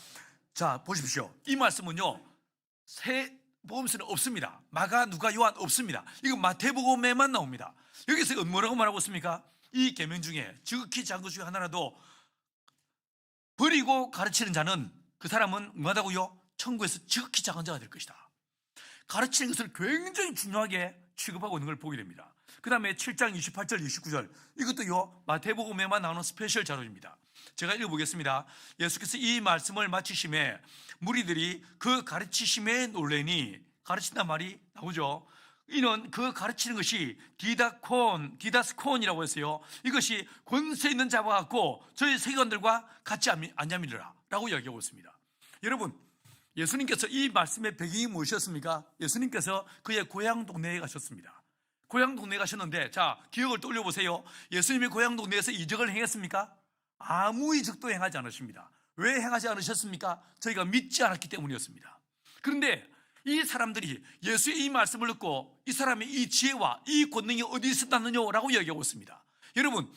자, 보십시오. 이 말씀은요 새 복음서는 없습니다. 마가, 누가, 요한 없습니다. 이거 마태복음에만 나옵니다. 여기서 뭐라고 말하고 있습니까? 이 계명 중에 지극히 작은 것 중에 하나라도 버리고 가르치는 자는 그 사람은 뭐하다고요? 천국에서 지극히 작은 자가 될 것이다. 가르치는 것을 굉장히 중요하게 취급하고 있는 걸 보게 됩니다. 그 다음에 7장 28절 29절 이것도요 마태복음에만 나오는 스페셜 자료입니다. 제가 읽어보겠습니다. 예수께서 이 말씀을 마치심에 무리들이 그 가르치심에 놀래니. 가르친단 말이 나오죠. 이는 그 가르치는 것이 디다스콘이라고 했어요. 이것이 권세 있는 자와 같고 저희 세관들과 같지 않냐미라 라고 이야기하고 있습니다. 여러분, 예수님께서 이 말씀의 배경이 무엇이었습니까? 예수님께서 그의 고향 동네에 가셨습니다. 고향 동네에 가셨는데, 자, 기억을 떠올려보세요. 예수님의 고향 동네에서 이적을 행했습니까? 아무 이적도 행하지 않으십니다. 왜 행하지 않으셨습니까? 저희가 믿지 않았기 때문이었습니다. 그런데 이 사람들이 예수의 이 말씀을 듣고 이 사람의 이 지혜와 이 권능이 어디 있었다느냐라고 이야기하고 있습니다. 여러분,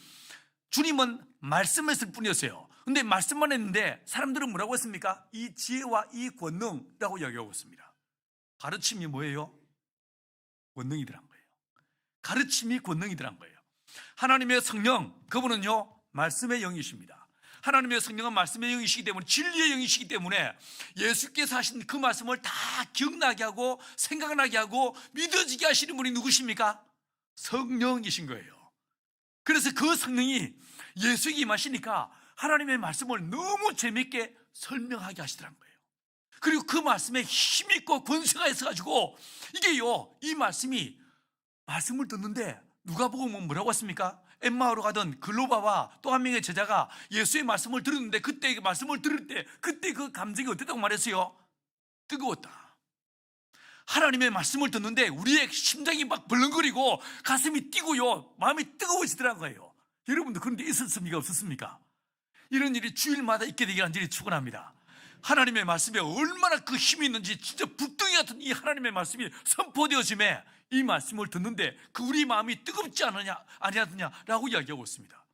주님은 말씀했을 뿐이었어요. 근데 말씀만 했는데 사람들은 뭐라고 했습니까? 이 지혜와 이 권능이라고 이야기하고 있습니다. 가르침이 뭐예요? 권능이더란 거예요. 가르침이 권능이더란 거예요. 하나님의 성령, 그분은요 말씀의 영이십니다. 하나님의 성령은 말씀의 영이시기 때문에, 진리의 영이시기 때문에 예수께서 하신 그 말씀을 다 기억나게 하고 생각나게 하고 믿어지게 하시는 분이 누구십니까? 성령이신 거예요. 그래서 그 성령이 예수에게 임하시니까 하나님의 말씀을 너무 재밌게 설명하게 하시더란 거예요. 그리고 그 말씀에 힘있고 권세가 있어가지고 이게요, 이 말씀을 듣는데 누가 보고 뭐라고 했습니까? 엠마오로 가던 글로바와 또 한 명의 제자가 예수의 말씀을 들었는데 그때 그 말씀을 들을 때 그때 그 감정이 어땠다고 말했어요? 뜨거웠다. 하나님의 말씀을 듣는데 우리의 심장이 막 벌렁거리고 가슴이 뛰고요, 마음이 뜨거워지더라는 거예요. 여러분도 그런 데 있었습니까? 없었습니까? 이런 일이 주일마다 있게 되길 간절히 축원합니다. 하나님의 말씀에 얼마나 그 힘이 있는지, 진짜 북덩이 같은 이 하나님의 말씀이 선포되어짐에 이 말씀을 듣는데 그 우리 마음이 뜨겁지 아니하느냐라고 이야기하고 있습니다.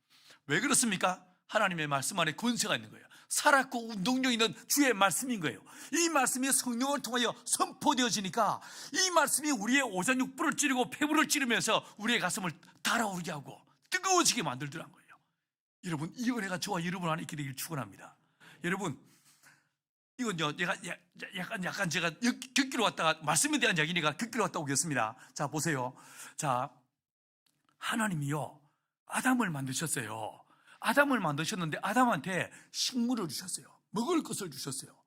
왜 그렇습니까? 하나님의 말씀 안에 권세가 있는 거예요. 살았고 운동력 있는 주의 말씀인 거예요. 이 말씀이 성령을 통하여 선포되어지니까 이 말씀이 우리의 오장육부를 찌르고 폐부를 찌르면서 우리의 가슴을 달아오르게 하고 뜨거워지게 만들더란 거예요. 여러분, 이 은혜가 저와 여러분 안에 있게 되길 축원합니다. 여러분, 이건요, 약간 제가 듣기로 왔다가 말씀에 대한 이야기니까 듣기로 왔다 오겠습니다. 자, 보세요. 자, 하나님이요, 아담을 만드셨어요. 아담을 만드셨는데 아담한테 식물을 주셨어요. 먹을 것을 주셨어요.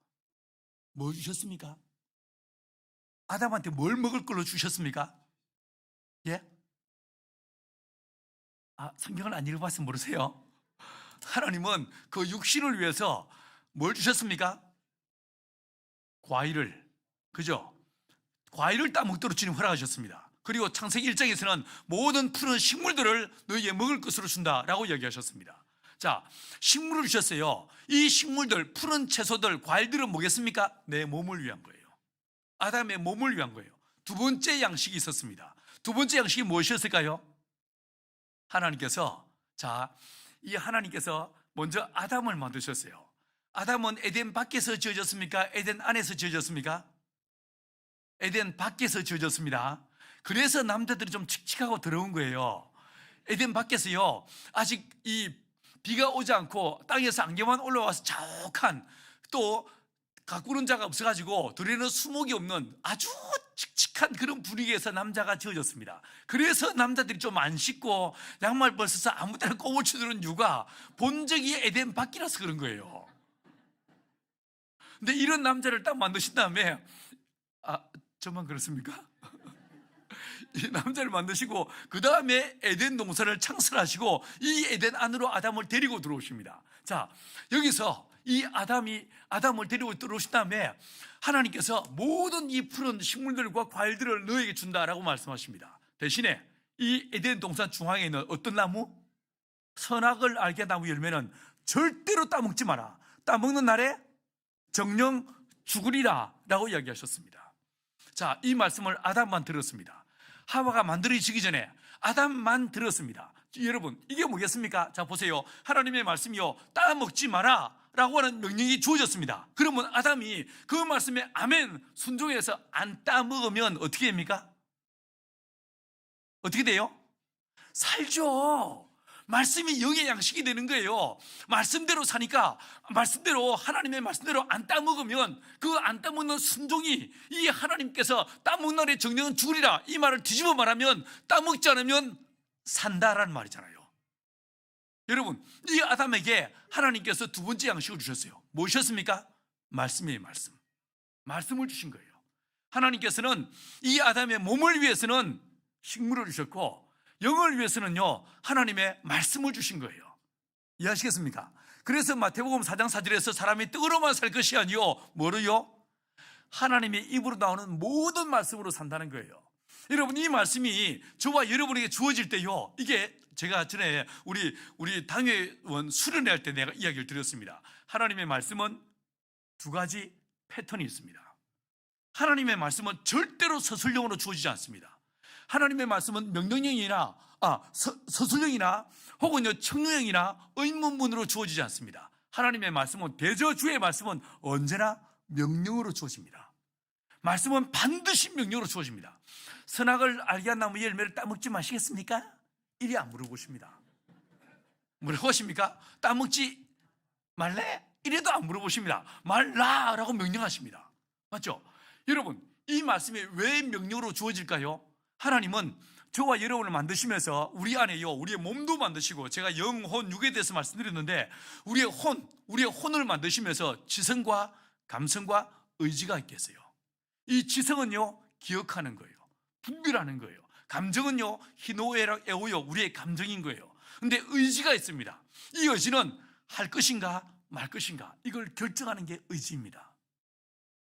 뭐 주셨습니까? 아담한테 뭘 먹을 걸로 주셨습니까? 예? 성경을 안 읽어봤으면 모르세요. 하나님은 그 육신을 위해서 뭘 주셨습니까? 과일을, 그죠? 과일을 따먹도록 주님 허락하셨습니다. 그리고 창세기 1장에서는 모든 푸른 식물들을 너희에게 먹을 것으로 준다라고 이야기하셨습니다. 자, 식물을 주셨어요. 이 식물들, 푸른 채소들, 과일들은 뭐겠습니까? 내 몸을 위한 거예요. 아담의 몸을 위한 거예요. 두 번째 양식이 있었습니다. 두 번째 양식이 무엇이었을까요? 하나님께서 먼저 아담을 만드셨어요. 아담은 에덴 밖에서 지어졌습니까? 에덴 안에서 지어졌습니까? 에덴 밖에서 지어졌습니다. 그래서 남자들이 좀 칙칙하고 더러운 거예요. 에덴 밖에서요, 아직 이 비가 오지 않고 땅에서 안개만 올라와서 자욱한, 또 가꾸는 자가 없어가지고 들에는 수목이 없는 아주 칙칙한 그런 분위기에서 남자가 지어졌습니다. 그래서 남자들이 좀 안 씻고 양말 벗어서 아무 때나 꼼을 치는 이유가 본적이 에덴 밖이라서 그런 거예요. 근데 이런 남자를 딱 만드신 다음에, 저만 그렇습니까? 이 남자를 만드시고 그 다음에 에덴 동산을 창설하시고 이 에덴 안으로 아담을 데리고 들어오십니다. 자, 여기서 이 아담을 데리고 들어오신 다음에 하나님께서 모든 이 푸른 식물들과 과일들을 너에게 준다라고 말씀하십니다. 대신에 이 에덴 동산 중앙에 있는 어떤 나무? 선악을 알게 나무 열매는 절대로 따먹지 마라. 따먹는 날에 정령 죽으리라 라고 이야기하셨습니다. 자, 이 말씀을 아담만 들었습니다. 하와가 만들어지기 전에 아담만 들었습니다. 여러분, 이게 뭐겠습니까? 자, 보세요. 하나님의 말씀이요, 따먹지 마라 라고 하는 명령이 주어졌습니다. 그러면 아담이 그 말씀에 아멘 순종해서 안 따먹으면 어떻게 됩니까? 어떻게 돼요? 살죠. 말씀이 영의 양식이 되는 거예요. 말씀대로 사니까, 말씀대로, 하나님의 말씀대로 안 따먹으면 그 안 따먹는 순종이, 이 하나님께서 따먹는 날에 정령은 죽으리라 이 말을 뒤집어 말하면 따먹지 않으면 산다라는 말이잖아요. 여러분, 이 아담에게 하나님께서 두 번째 양식을 주셨어요. 무엇이었습니까? 말씀이에요. 말씀을 주신 거예요. 하나님께서는 이 아담의 몸을 위해서는 식물을 주셨고 영을 위해서는요 하나님의 말씀을 주신 거예요. 이해하시겠습니까? 그래서 마태복음 4장 4절에서 사람이 떡으로만 살 것이 아니요 뭐로요? 하나님의 입으로 나오는 모든 말씀으로 산다는 거예요. 여러분, 이 말씀이 저와 여러분에게 주어질 때요, 이게 제가 전에 우리 당회원 수련회 때 내가 이야기를 드렸습니다. 하나님의 말씀은 두 가지 패턴이 있습니다. 하나님의 말씀은 절대로 서술형으로 주어지지 않습니다. 하나님의 말씀은 명령형이나 서술형이나 혹은요 청유형이나 의문문으로 주어지지 않습니다. 하나님의 말씀은 대저주의 말씀은 언제나 명령으로 주어집니다. 말씀은 반드시 명령으로 주어집니다. 선악을 알게 한 나무 열매를 따먹지 마시겠습니까? 이리 안 물어보십니다. 물어보십니까? 따먹지 말래? 이래도 안 물어보십니다. 말라라고 명령하십니다. 맞죠? 여러분, 이 말씀이 왜 명령으로 주어질까요? 하나님은 저와 여러분을 만드시면서 우리 안에요, 우리의 몸도 만드시고, 제가 영, 혼, 육에 대해서 말씀드렸는데 우리의 혼을 만드시면서 지성과 감성과 의지가 있겠어요. 이 지성은요 기억하는 거예요. 분별하는 거예요. 감정은요 희노애락 애오요 우리의 감정인 거예요. 근데 의지가 있습니다. 이 의지는 할 것인가 말 것인가 이걸 결정하는 게 의지입니다.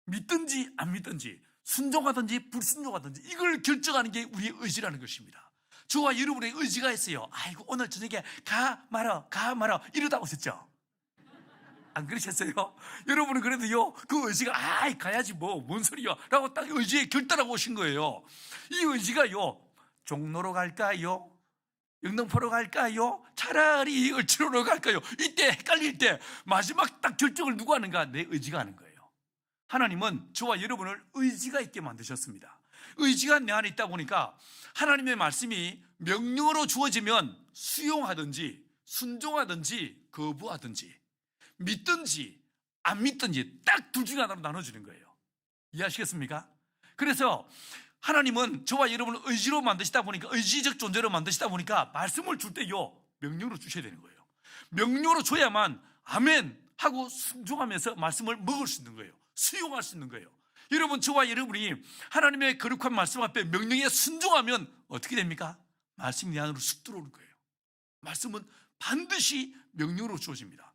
믿든지 안 믿든지, 순종하든지 불순종하든지 이걸 결정하는 게 우리의 의지라는 것입니다. 저와 여러분의 의지가 있어요. 아이고 오늘 저녁에 가 말아 이러다 오셨죠? 안 그러셨어요? 여러분은 그래도요 그 의지가 가야지 뭔 소리야 라고 딱 의지에 결단하고 오신 거예요. 이 의지가요 종로로 갈까요? 영등포로 갈까요? 차라리 을지로로 갈까요? 이때 헷갈릴 때 마지막 딱 결정을 누가 하는가? 내 의지가 하는 거예요. 하나님은 저와 여러분을 의지가 있게 만드셨습니다. 의지가 내 안에 있다 보니까 하나님의 말씀이 명령으로 주어지면 수용하든지 순종하든지 거부하든지 믿든지 안 믿든지 딱 둘 중에 하나로 나눠지는 거예요. 이해하시겠습니까? 그래서 하나님은 저와 여러분을 의지로 만드시다 보니까, 의지적 존재로 만드시다 보니까 말씀을 줄 때요 명령으로 주셔야 되는 거예요. 명령으로 줘야만 아멘 하고 순종하면서 말씀을 먹을 수 있는 거예요. 수용할 수 있는 거예요. 여러분, 저와 여러분이 하나님의 거룩한 말씀 앞에 명령에 순종하면 어떻게 됩니까? 말씀이 내 안으로 쑥 들어오는 거예요. 말씀은 반드시 명령으로 주어집니다.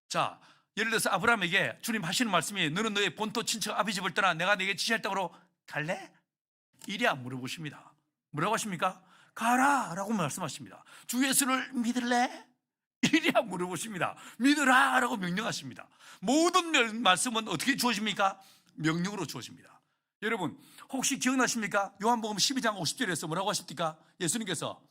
자, 예를 들어서 아브라함에게 주님 하시는 말씀이 너는 너의 본토 친척 아비 집을 떠나 내가 네게 지시할 땅으로 갈래? 이리 안 물어보십니다. 뭐라고 하십니까? 가라 라고 말씀하십니다. 주 예수를 믿을래? 이리 안 물어보십니다. 믿으라 라고 명령하십니다. 모든 말씀은 어떻게 주어집니까? 명령으로 주어집니다. 여러분, 혹시 기억나십니까? 요한복음 12장 50절에서 뭐라고 하십니까? 예수님께서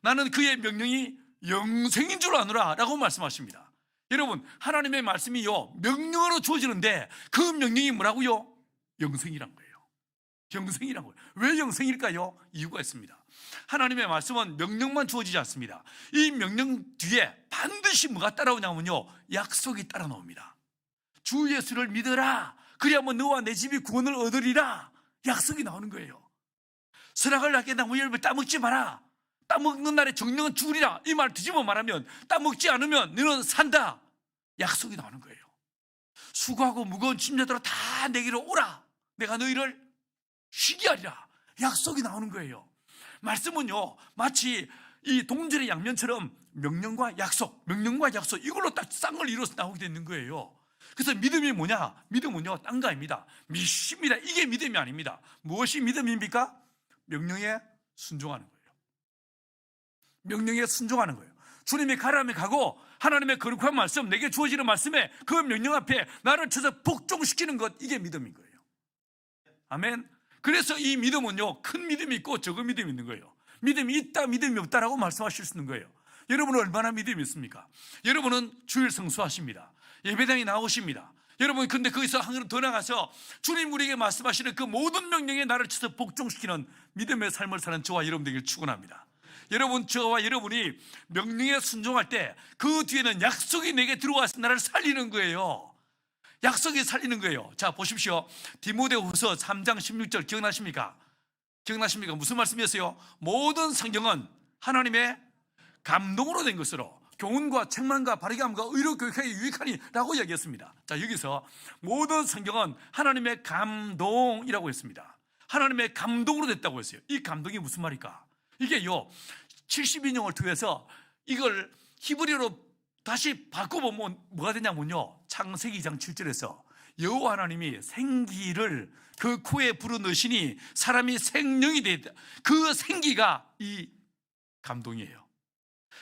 나는 그의 명령이 영생인 줄 아노라 라고 말씀하십니다. 여러분, 하나님의 말씀이요 명령으로 주어지는데 그 명령이 뭐라고요? 영생이란 거예요. 영생이란 거예요. 왜 영생일까요? 이유가 있습니다. 하나님의 말씀은 명령만 주어지지 않습니다. 이 명령 뒤에 반드시 뭐가 따라오냐면요 약속이 따라 나옵니다. 주 예수를 믿어라, 그리하면 너와 내 집이 구원을 얻으리라, 약속이 나오는 거예요. 선악을 알게 나무 열매 따먹지 마라, 따먹는 날에 정령은 죽으리라, 이 말 뒤집어 말하면 따먹지 않으면 너는 산다, 약속이 나오는 거예요. 수고하고 무거운 짐자들아 다 내게로 오라, 내가 너희를 쉬게 하리라, 약속이 나오는 거예요. 말씀은요 마치 이 동전의 양면처럼 명령과 약속 이걸로 딱 쌍을 이뤄서 나오게 되는 거예요. 그래서 믿음이 뭐냐? 믿음은요 딴 거 아닙니다. 믿습니다. 이게 믿음이 아닙니다. 무엇이 믿음입니까? 명령에 순종하는 거예요. 명령에 순종하는 거예요. 주님이 가라면 가고 하나님의 거룩한 말씀, 내게 주어지는 말씀에 그 명령 앞에 나를 쳐서 복종시키는 것, 이게 믿음인 거예요. 아멘. 그래서 이 믿음은요 큰 믿음이 있고 적은 믿음이 있는 거예요. 믿음이 있다 믿음이 없다라고 말씀하실 수 있는 거예요. 여러분은 얼마나 믿음이 있습니까? 여러분은 주일 성수하십니다. 예배당에 나오십니다. 여러분, 근데 거기서 한 걸음 더 나가서 주님 우리에게 말씀하시는 그 모든 명령에 나를 쳐서 복종시키는 믿음의 삶을 사는 저와 여러분 되기를 축원합니다. 여러분, 저와 여러분이 명령에 순종할 때 그 뒤에는 약속이 내게 들어와서 나를 살리는 거예요. 약속이 살리는 거예요. 자, 보십시오. 디모데후서 3장 16절 기억나십니까? 무슨 말씀이었어요? 모든 성경은 하나님의 감동으로 된 것으로 교훈과 책망과 바르게함과 의로 교육하기 유익하니라고 이야기했습니다. 자, 여기서 모든 성경은 하나님의 감동이라고 했습니다. 하나님의 감동으로 됐다고 했어요. 이 감동이 무슨 말일까? 이게요, 70인용을 통해서 이걸 히브리어로 다시 바꿔보면 뭐가 되냐면요, 창세기 2장 7절에서 여호와 하나님이 생기를 그 코에 불어넣으시니 사람이 생명이 되었다. 그 생기가 이 감동이에요.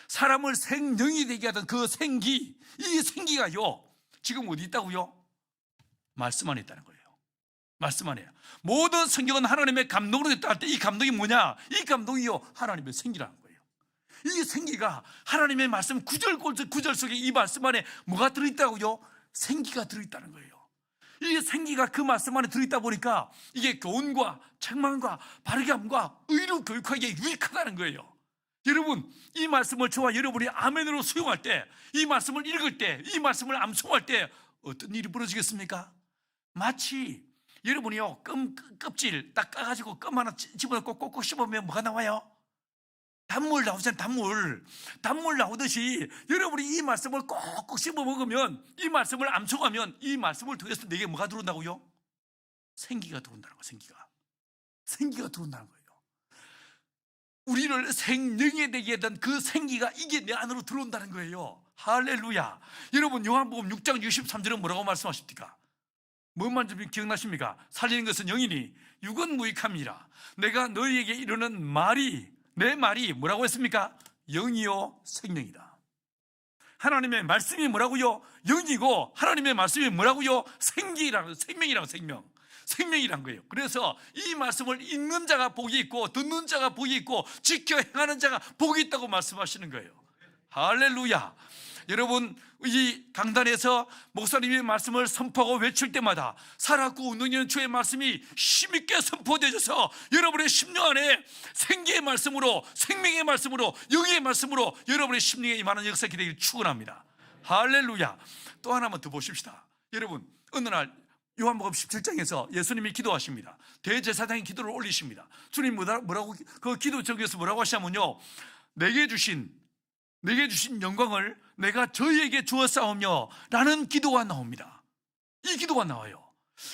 사람을 생명이 되게 하던 그 생기, 이 생기가요, 지금 어디 있다고요? 말씀 안에 있다는 거예요. 말씀 안에요. 모든 성경은 하나님의 감동으로 됐다 할 때 이 감동이 뭐냐? 이 감동이요, 하나님의 생기라는 거예요. 이 생기가 하나님의 말씀 구절 속에 이 말씀 안에 뭐가 들어있다고요? 생기가 들어있다는 거예요. 이 생기가 그 말씀 안에 들어있다 보니까 이게 교훈과 책망과 바르게함과 의로 교육하기에 유익하다는 거예요. 여러분, 이 말씀을 저와 여러분이 아멘으로 수용할 때, 이 말씀을 읽을 때, 이 말씀을 암송할 때 어떤 일이 벌어지겠습니까? 마치 여러분이요, 껍질 딱 까가지고 껌 하나 집어넣고 꼭꼭 씹으면 뭐가 나와요? 단물 나오잖아요. 단물 나오듯이 여러분이 이 말씀을 꼭꼭 씹어 먹으면, 이 말씀을 암송하면 이 말씀을 통해서 내게 뭐가 들어온다고요? 생기가 들어온다는 거예요. 생기가 들어온다는 거예요. 우리를 생명이 되게 하던 그 생기가 이게 내 안으로 들어온다는 거예요. 할렐루야. 여러분, 요한복음 6장 63절은 뭐라고 말씀하십니까? 뭔만 좀 기억나십니까? 살리는 것은 영이니 육은 무익함이라. 내가 너희에게 이르는 말이, 내 말이 뭐라고 했습니까? 영이요 생명이다. 하나님의 말씀이 뭐라고요? 영이고 하나님의 말씀이 뭐라고요? 생명이라는 생명이란 거예요. 그래서 이 말씀을 읽는 자가 복이 있고 듣는 자가 복이 있고 지켜 행하는 자가 복이 있다고 말씀하시는 거예요. 할렐루야. 여러분, 이 강단에서 목사님의 말씀을 선포하고 외칠 때마다 살았고 운동되는 주의 말씀이 힘있게 선포되어져서 여러분의 심령 안에 생기의 말씀으로, 생명의 말씀으로, 영의 말씀으로 여러분의 심령에 임하는 역사 기대기를 축원합니다. 할렐루야. 또 하나만 더 보십시다. 여러분, 어느 날 요한복음 17장에서 예수님이 기도하십니다. 대제사장이 기도를 올리십니다. 주님 뭐라고 그 기도 적에서 뭐라고 하시냐면요, 내게 주신 영광을 내가 저희에게 주었사오며 라는 기도가 나옵니다. 이 기도가 나와요.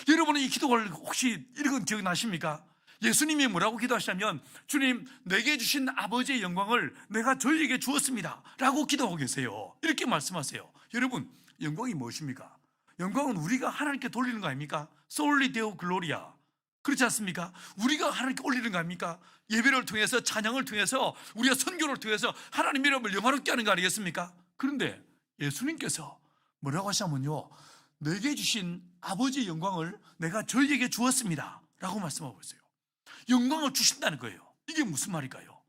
여러분은 이 기도를 혹시 읽은 기억 나십니까? 예수님이 뭐라고 기도하시냐면, 주님, 내게 주신 아버지의 영광을 내가 저희에게 주었습니다 라고 기도하고 계세요. 이렇게 말씀하세요. 여러분, 영광이 무엇입니까? 영광은 우리가 하나님께 돌리는 거 아닙니까? 솔리 데오 글로리아, 그렇지 않습니까? 우리가 하나님께 올리는 거 아닙니까? 예배를 통해서, 찬양을 통해서, 우리가 선교를 통해서 하나님 이름을 영화롭게 하는 거 아니겠습니까? 그런데 예수님께서 뭐라고 하시냐면요, 내게 주신 아버지의 영광을 내가 저희에게 주었습니다 라고 말씀하고 있어요. 영광을 주신다는 거예요. 이게 무슨 말일까요?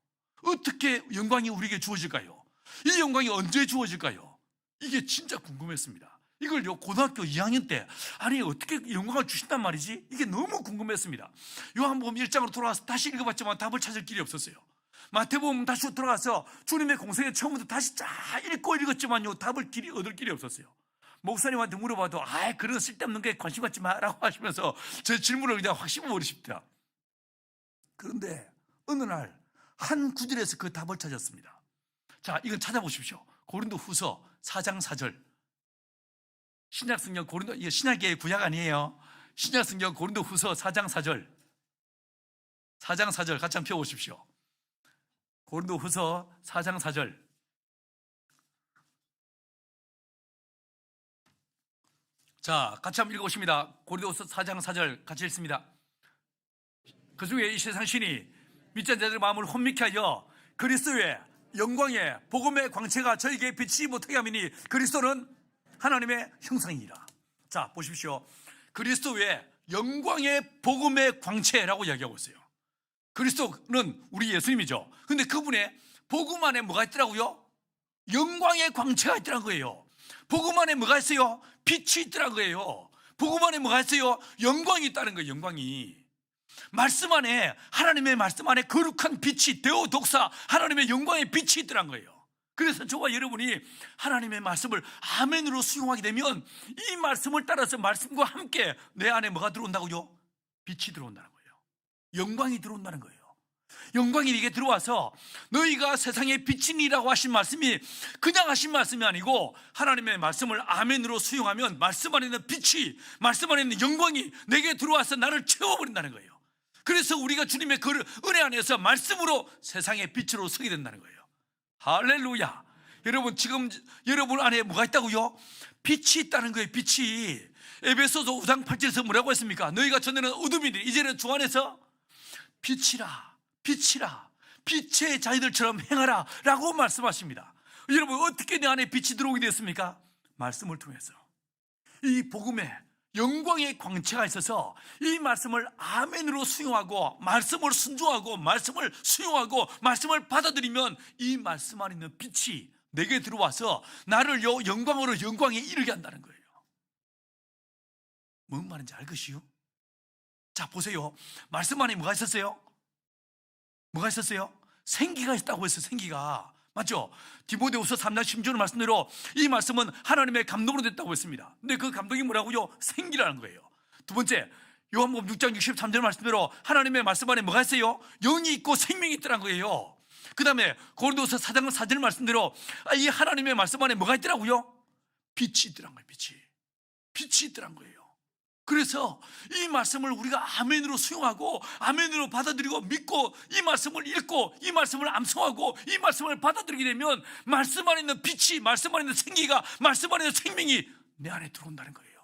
어떻게 영광이 우리에게 주어질까요? 이 영광이 언제 주어질까요? 이게 진짜 궁금했습니다. 이걸요, 고등학교 2학년 때, 아니 어떻게 영광을 주신단 말이지? 이게 너무 궁금했습니다. 요한복음 1장으로 돌아와서 다시 읽어봤지만 답을 찾을 길이 없었어요. 마태복음 다시 돌아가서 주님의 공생애 처음부터 다시 쫙 읽었지만요, 답을 얻을 길이 없었어요. 목사님한테 물어봐도 그런 쓸데없는 게 관심 갖지 마라고 하시면서 제 질문을 그냥 확 씹어버리십니다. 그런데 어느 날 한 구절에서 그 답을 찾았습니다. 자, 이건 찾아보십시오. 고린도후서 4장 4절. 신약성경 고린도, 이게 신약의 구약 아니에요. 신약성경 고린도후서 4장 4절. 4장 4절 같이 한번 펴보십시오. 고린도후서 4장 4절. 자, 같이 한번 읽어보십니다. 고린도후서 4장 4절 같이 읽습니다. 그 중에 이 세상 신이 믿지 않는 자들의 마음을 혼미케 하여 그리스도의 영광의 복음의 광채가 저에게 비치지 못하게 함이니 그리스도는 하나님의 형상이라. 자, 보십시오. 그리스도의 영광의 복음의 광채라고 이야기하고 있어요. 그리스도는 우리 예수님이죠. 근데 그분의 복음 안에 뭐가 있더라고요? 영광의 광채가 있더라는 거예요. 복음 안에 뭐가 있어요? 빛이 있더라는 거예요. 복음 안에 뭐가 있어요? 영광이 있다는 거예요. 영광이. 말씀 안에, 하나님의 말씀 안에 거룩한 빛이, 데오독사, 하나님의 영광의 빛이 있더라는 거예요. 그래서 저와 여러분이 하나님의 말씀을 아멘으로 수용하게 되면 이 말씀을 따라서 말씀과 함께 내 안에 뭐가 들어온다고요? 빛이 들어온다는 거예요. 영광이 들어온다는 거예요. 영광이 네게 들어와서 너희가 세상의 빛이니라고 하신 말씀이 그냥 하신 말씀이 아니고 하나님의 말씀을 아멘으로 수용하면 말씀 안에 있는 빛이, 말씀 안에 있는 영광이 내게 들어와서 나를 채워버린다는 거예요. 그래서 우리가 주님의 그 은혜 안에서 말씀으로 세상의 빛으로 서게 된다는 거예요. 할렐루야. 여러분, 지금 여러분 안에 뭐가 있다고요? 빛이 있다는 거예요. 빛이. 에베소서 5장 8절에서 뭐라고 했습니까? 너희가 전에는 어둠이니 이제는 주 안에서 빛이라, 빛이라, 빛의 자녀들처럼 행하라 라고 말씀하십니다. 여러분, 어떻게 내 안에 빛이 들어오게 됐습니까? 말씀을 통해서. 이 복음에 영광의 광채가 있어서 이 말씀을 아멘으로 수용하고 말씀을 순종하고 말씀을 수용하고 말씀을 받아들이면 이 말씀 안에 있는 빛이 내게 들어와서 나를 영광으로 영광에 이르게 한다는 거예요. 뭔 말인지 알겠어요? 자, 보세요. 말씀 안에 뭐가 있었어요? 뭐가 있었어요? 생기가 있다고 했어요. 생기가. 맞죠? 디모데후서 3장 16절 말씀대로 이 말씀은 하나님의 감동으로 됐다고 했습니다. 근데 그 감동이 뭐라고요? 생기라는 거예요. 두 번째, 요한복음 6장 63절 말씀대로 하나님의 말씀 안에 뭐가 있어요? 영이 있고 생명이 있더란 거예요. 그 다음에 고린도서 4장 4절 말씀대로 이 하나님의 말씀 안에 뭐가 있더라고요? 빛이 있더란 거예요. 빛이 있더란 거예요. 그래서 이 말씀을 우리가 아멘으로 수용하고 아멘으로 받아들이고 믿고 이 말씀을 읽고 이 말씀을 암송하고 이 말씀을 받아들이게 되면 말씀 안에 있는 빛이, 말씀 안에 있는 생기가, 말씀 안에 있는 생명이 내 안에 들어온다는 거예요.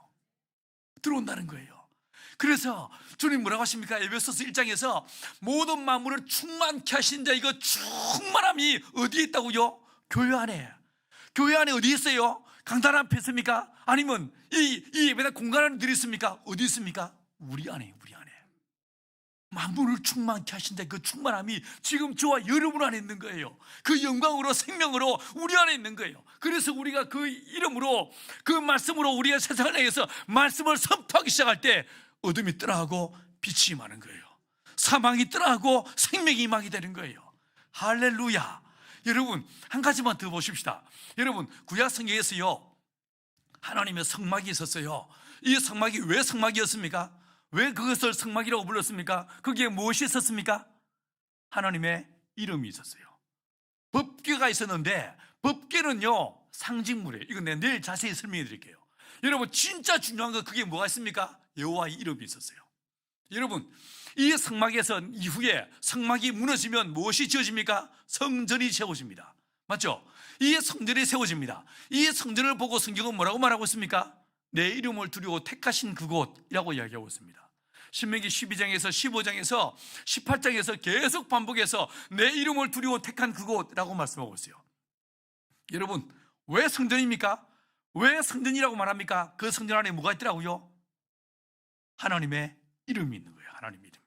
그래서 주님 뭐라고 하십니까? 에베소서 1장에서 모든 만물을 충만케 하신 자, 이거 충만함이 어디에 있다고요? 교회 안에. 교회 안에 어디 있어요? 강단 앞에 있습니까? 아니면 이 예배당 공간 안에 어디 있습니까? 어디 있습니까? 우리 안에. 만물을 충만케 하신다. 그 충만함이 지금 저와 여러분 안에 있는 거예요. 그 영광으로 생명으로 우리 안에 있는 거예요. 그래서 우리가 그 이름으로, 그 말씀으로 우리가 세상을 향해서 말씀을 선포하기 시작할 때 어둠이 떠나고 빛이 임하는 거예요. 사망이 떠나고 생명이 임하게 되는 거예요. 할렐루야. 여러분, 한 가지만 더 보십시다. 여러분, 구약 성경에서요 하나님의 성막이 있었어요. 이 성막이 왜 성막이었습니까? 왜 그것을 성막이라고 불렀습니까? 거기에 무엇이 있었습니까? 하나님의 이름이 있었어요. 법궤가 있었는데 법궤는요 상징물이에요. 이건 내가 내일 자세히 설명해 드릴게요. 여러분, 진짜 중요한 건 그게 뭐가 있습니까? 여호와의 이름이 있었어요. 여러분, 이 성막에서 이후에 성막이 무너지면 무엇이 지어집니까? 성전이 세워집니다. 맞죠? 이 성전이 세워집니다. 이 성전을 보고 성경은 뭐라고 말하고 있습니까? 내 이름을 두려워 택하신 그곳이라고 이야기하고 있습니다. 신명기 12장에서 15장에서 18장에서 계속 반복해서 내 이름을 두려워 택한 그곳이라고 말씀하고 있어요. 여러분, 왜 성전입니까? 왜 성전이라고 말합니까? 그 성전 안에 뭐가 있더라고요? 하나님의 이름이 있는 거예요. 하나님의 이름이.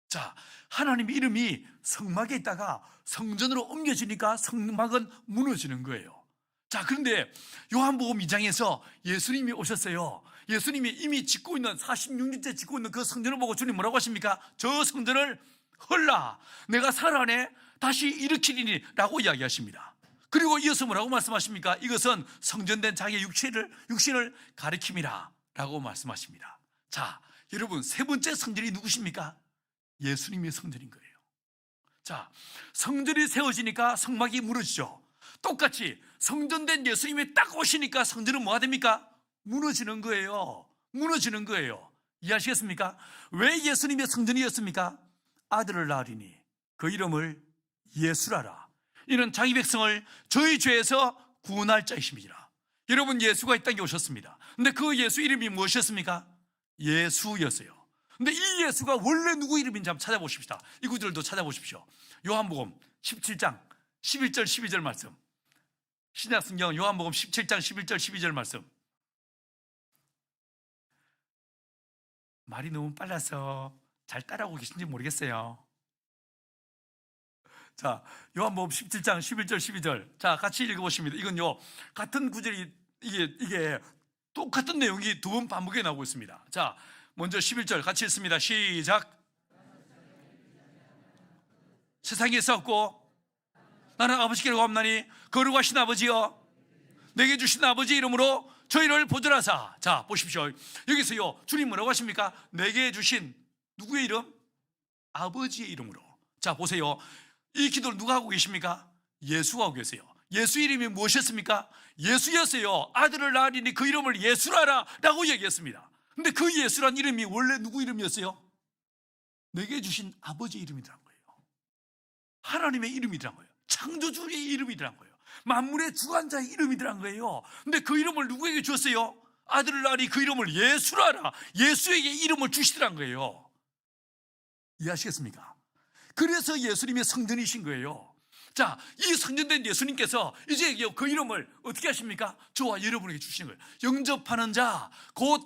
자, 하나님의 이름이 성막에 있다가 성전으로 옮겨지니까 성막은 무너지는 거예요. 자, 그런데 요한복음 2장에서 예수님이 오셨어요. 예수님이 이미 짓고 있는 46년째 짓고 있는 그 성전을 보고 주님 뭐라고 하십니까? 저 성전을 헐라, 내가 살아내 다시 일으키리니 라고 이야기하십니다. 그리고 이어서 뭐라고 말씀하십니까? 이것은 성전된 자기의 육신을 가리킴이라 라고 말씀하십니다. 자, 여러분, 세 번째 성전이 누구십니까? 예수님의 성전인 거예요. 자, 성전이 세워지니까 성막이 무너지죠. 똑같이 성전된 예수님이 딱 오시니까 성전은 뭐가 됩니까? 무너지는 거예요. 이해하시겠습니까? 왜 예수님의 성전이었습니까? 아들을 낳으리니 그 이름을 예수라라. 이는 자기 백성을 저희 죄에서 구원할 자이심이라. 여러분, 예수가 이 땅에 오셨습니다. 근데 그 예수 이름이 무엇이었습니까? 예수였어요. 근데 이 예수가 원래 누구 이름인지 한번 찾아보십시다. 이 구절도 찾아보십시오. 요한복음 17장 11절 12절 말씀. 신약성경 요한복음 17장 11절 12절 말씀. 말이 너무 빨라서 잘 따라오고 계신지 모르겠어요. 자, 요한복음 17장 11절 12절. 자, 같이 읽어보십니다. 이건요 같은 구절이 이게 똑같은 내용이 두 번 반복해 나오고 있습니다. 자, 먼저 11절 같이 읽습니다. 시작. 세상에 있었고 나는 아버지께로 가옵나니 거룩하신 아버지여 내게 주신 아버지 이름으로 저희를 보존하사. 자, 보십시오. 여기서요 주님 뭐라고 하십니까? 내게 주신 누구의 이름? 아버지의 이름으로. 자, 보세요. 이 기도를 누가 하고 계십니까? 예수가 하고 계세요. 예수 이름이 무엇이었습니까? 예수였어요. 아들을 낳으리니 그 이름을 예수라라 라고 얘기했습니다. 근데 그 예수란 이름이 원래 누구 이름이었어요? 내게 주신 아버지 이름이란 거예요. 하나님의 이름이란 거예요. 창조주의 이름이란 거예요. 만물의 주관자의 이름이란 거예요. 근데 그 이름을 누구에게 주었어요? 아들을 낳으니 그 이름을 예수라라. 예수에게 이름을 주시더란 거예요. 이해하시겠습니까? 그래서 예수님이 성전이신 거예요. 자, 이 성전된 예수님께서 이제 그 이름을 어떻게 하십니까? 저와 여러분에게 주시는 거예요. 영접하는 자, 곧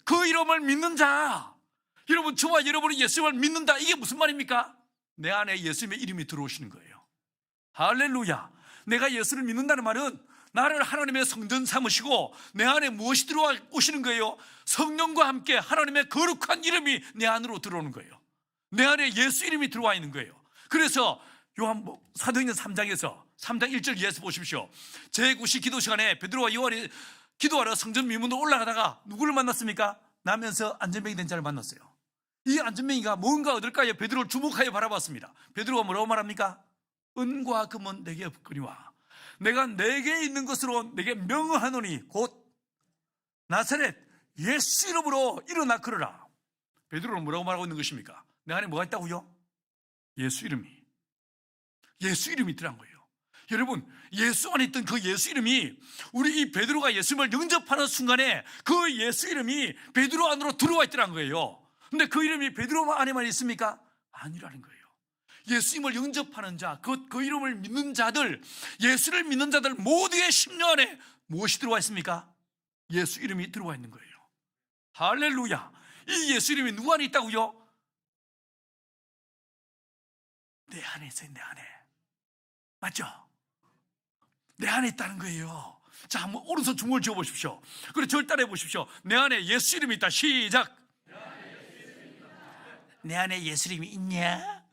그 이름을 믿는 자. 여러분, 저와 여러분이 예수님을 믿는다. 이게 무슨 말입니까? 내 안에 예수님의 이름이 들어오시는 거예요. 할렐루야. 내가 예수를 믿는다는 말은 나를 하나님의 성전 삼으시고 내 안에 무엇이 들어오시는 거예요? 성령과 함께 하나님의 거룩한 이름이 내 안으로 들어오는 거예요. 내 안에 예수 이름이 들어와 있는 거예요. 그래서 사도행전 3장에서 3장 1절 이하에서 보십시오. 제9시 기도 시간에 베드로와 요한이 기도하러 성전 미문으로 올라가다가 누구를 만났습니까? 나면서 안전병이 된 자를 만났어요. 이 안전병이가 뭔가 얻을까요? 베드로를 주목하여 바라봤습니다. 베드로가 뭐라고 말합니까? 은과 금은 내게 없거니와 내가 내게 있는 것으로 내게 명하노니 곧 나사렛 예수 이름으로 일어나 걸으라. 베드로는 뭐라고 말하고 있는 것입니까? 내 안에 뭐가 있다고요? 예수 이름이 있더란 거예요. 여러분, 예수 안에 있던 그 예수 이름이 우리 이 베드로가 예수님을 영접하는 순간에 그 예수 이름이 베드로 안으로 들어와 있더란 거예요. 근데 그 이름이 베드로 안에만 있습니까? 아니라는 거예요. 예수님을 영접하는 자, 그 이름을 믿는 자들, 예수를 믿는 자들 모두의 심령 안에 무엇이 들어와 있습니까? 예수 이름이 들어와 있는 거예요. 할렐루야. 이 예수 이름이 누구 안에 있다고요? 내 안에 있어요. 내 안에. 맞죠? 내 안에 있다는 거예요. 자, 한번 오른손 주먹을 쥐어보십시오. 그리고 저를 따라해 보십시오. 내 안에 예수 이름이 있다. 시작. 내 안에 예수 이름이 있냐?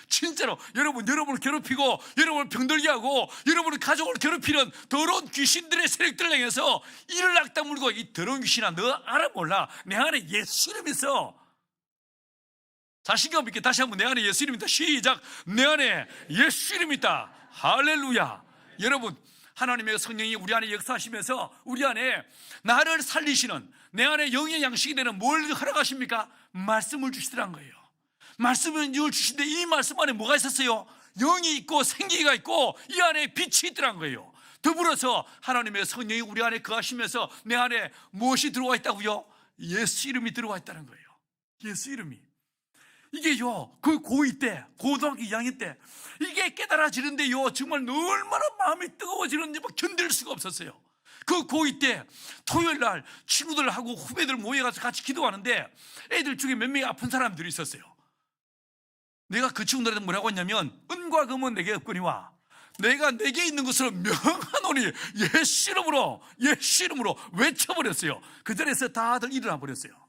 진짜로 여러분을 괴롭히고 여러분을 병들게 하고 여러분의 가족을 괴롭히는 더러운 귀신들의 세력들을 향해서 이를 악당 물고 이 더러운 귀신아, 너 알아 몰라? 내 안에 예수 이름이 있어. 자신감 있게 다시 한번 내 안에 예수 이름이 있다. 시작. 내 안에 예수 이름이 있다. 할렐루야. 여러분, 하나님의 성령이 우리 안에 역사하시면서 우리 안에 나를 살리시는 내 안에 영의 양식이 되는 뭘 허락하십니까? 말씀을 주시더란 거예요. 말씀을 주신데 이 말씀 안에 뭐가 있었어요? 영이 있고 생기가 있고 이 안에 빛이 있더란 거예요. 더불어서 하나님의 성령이 우리 안에 거하시면서 내 안에 무엇이 들어와 있다고요? 예수 이름이 들어와 있다는 거예요. 예수 이름이. 이게요, 그 고2 때, 고등학교 2학년 때 이게 깨달아지는데요, 정말 얼마나 마음이 뜨거워지는지 막 견딜 수가 없었어요. 그 고2 때 토요일 날 친구들하고 후배들 모여가서 같이 기도하는데 애들 중에 몇 명이 아픈 사람들이 있었어요. 내가 그 친구들한테 뭐라고 했냐면, 은과 금은 내게 없거니와 내가 내게 있는 것으로 명하노니 예수 이름으로 외쳐버렸어요. 그 자리에서 다들 일어나 버렸어요.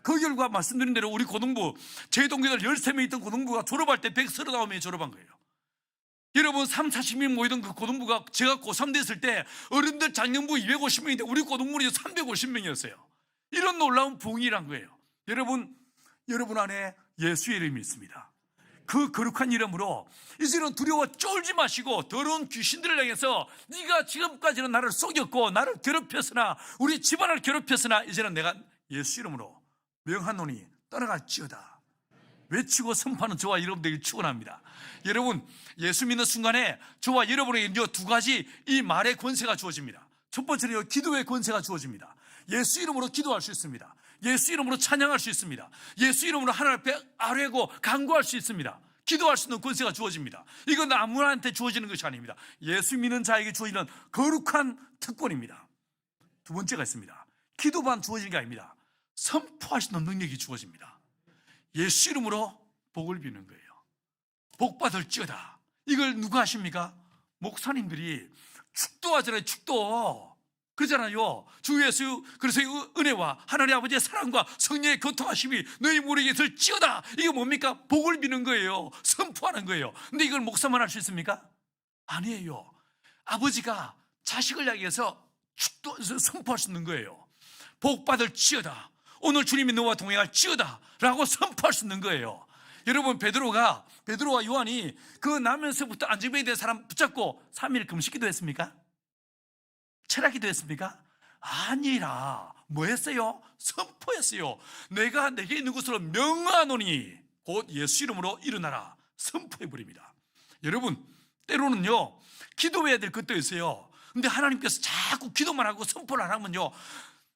그 결과 말씀드린 대로 우리 고등부, 제 동기들 13명 있던 고등부가 졸업할 때 139명이 졸업한 거예요. 여러분, 30-40명 모이던 그 고등부가 제가 고3 됐을 때 어른들 작년부 250명인데 우리 고등부는 350명이었어요. 이런 놀라운 부흥이란 거예요. 여러분 안에 예수의 이름이 있습니다. 그 거룩한 이름으로 이제는 두려워 쫄지 마시고 더러운 귀신들을 향해서 네가 지금까지는 나를 속였고 나를 괴롭혔으나 우리 집안을 괴롭혔으나 이제는 내가 예수 이름으로 명하노니 떠나갈지어다. 외치고 선포하는 저와 여러분들에게 축원합니다. 여러분, 예수 믿는 순간에 저와 여러분에게 두 가지 이 말의 권세가 주어집니다. 첫 번째는 기도의 권세가 주어집니다. 예수 이름으로 기도할 수 있습니다. 예수 이름으로 찬양할 수 있습니다. 예수 이름으로 하나님 앞에 아뢰고 간구할 수 있습니다. 기도할 수 있는 권세가 주어집니다. 이건 아무나한테 주어지는 것이 아닙니다. 예수 믿는 자에게 주어지는 거룩한 특권입니다. 두 번째가 있습니다. 기도만 주어지는 게 아닙니다. 선포하시는 능력이 주어집니다. 예수 이름으로 복을 비는 거예요. 복 받을지어다. 이걸 누가 하십니까? 목사님들이 축도하잖아요. 축도. 그러잖아요. 주 예수 그리스도의 은혜와 하나님 아버지의 사랑과 성령의 교통하심이 너희 무리에게 있을지어다. 이게 뭡니까? 복을 비는 거예요. 선포하는 거예요. 근데 이걸 목사만 할 수 있습니까? 아니에요. 아버지가 자식을 향해서 선포할 수 있는 거예요. 복 받을지어다. 오늘 주님이 너와 동행할지어다 라고 선포할 수 있는 거예요. 여러분 베드로와 요한이 그 나면서부터 안정병이 된 사람 붙잡고 3일 금식기도 했습니까? 철학기도 했습니까? 아니라 뭐 했어요? 선포했어요. 내가 내게 있는 것으로 명하노니 곧 예수 이름으로 일어나라. 선포해버립니다. 여러분 때로는요 기도해야 될 것도 있어요. 근데 하나님께서 자꾸 기도만 하고 선포를 안 하면요,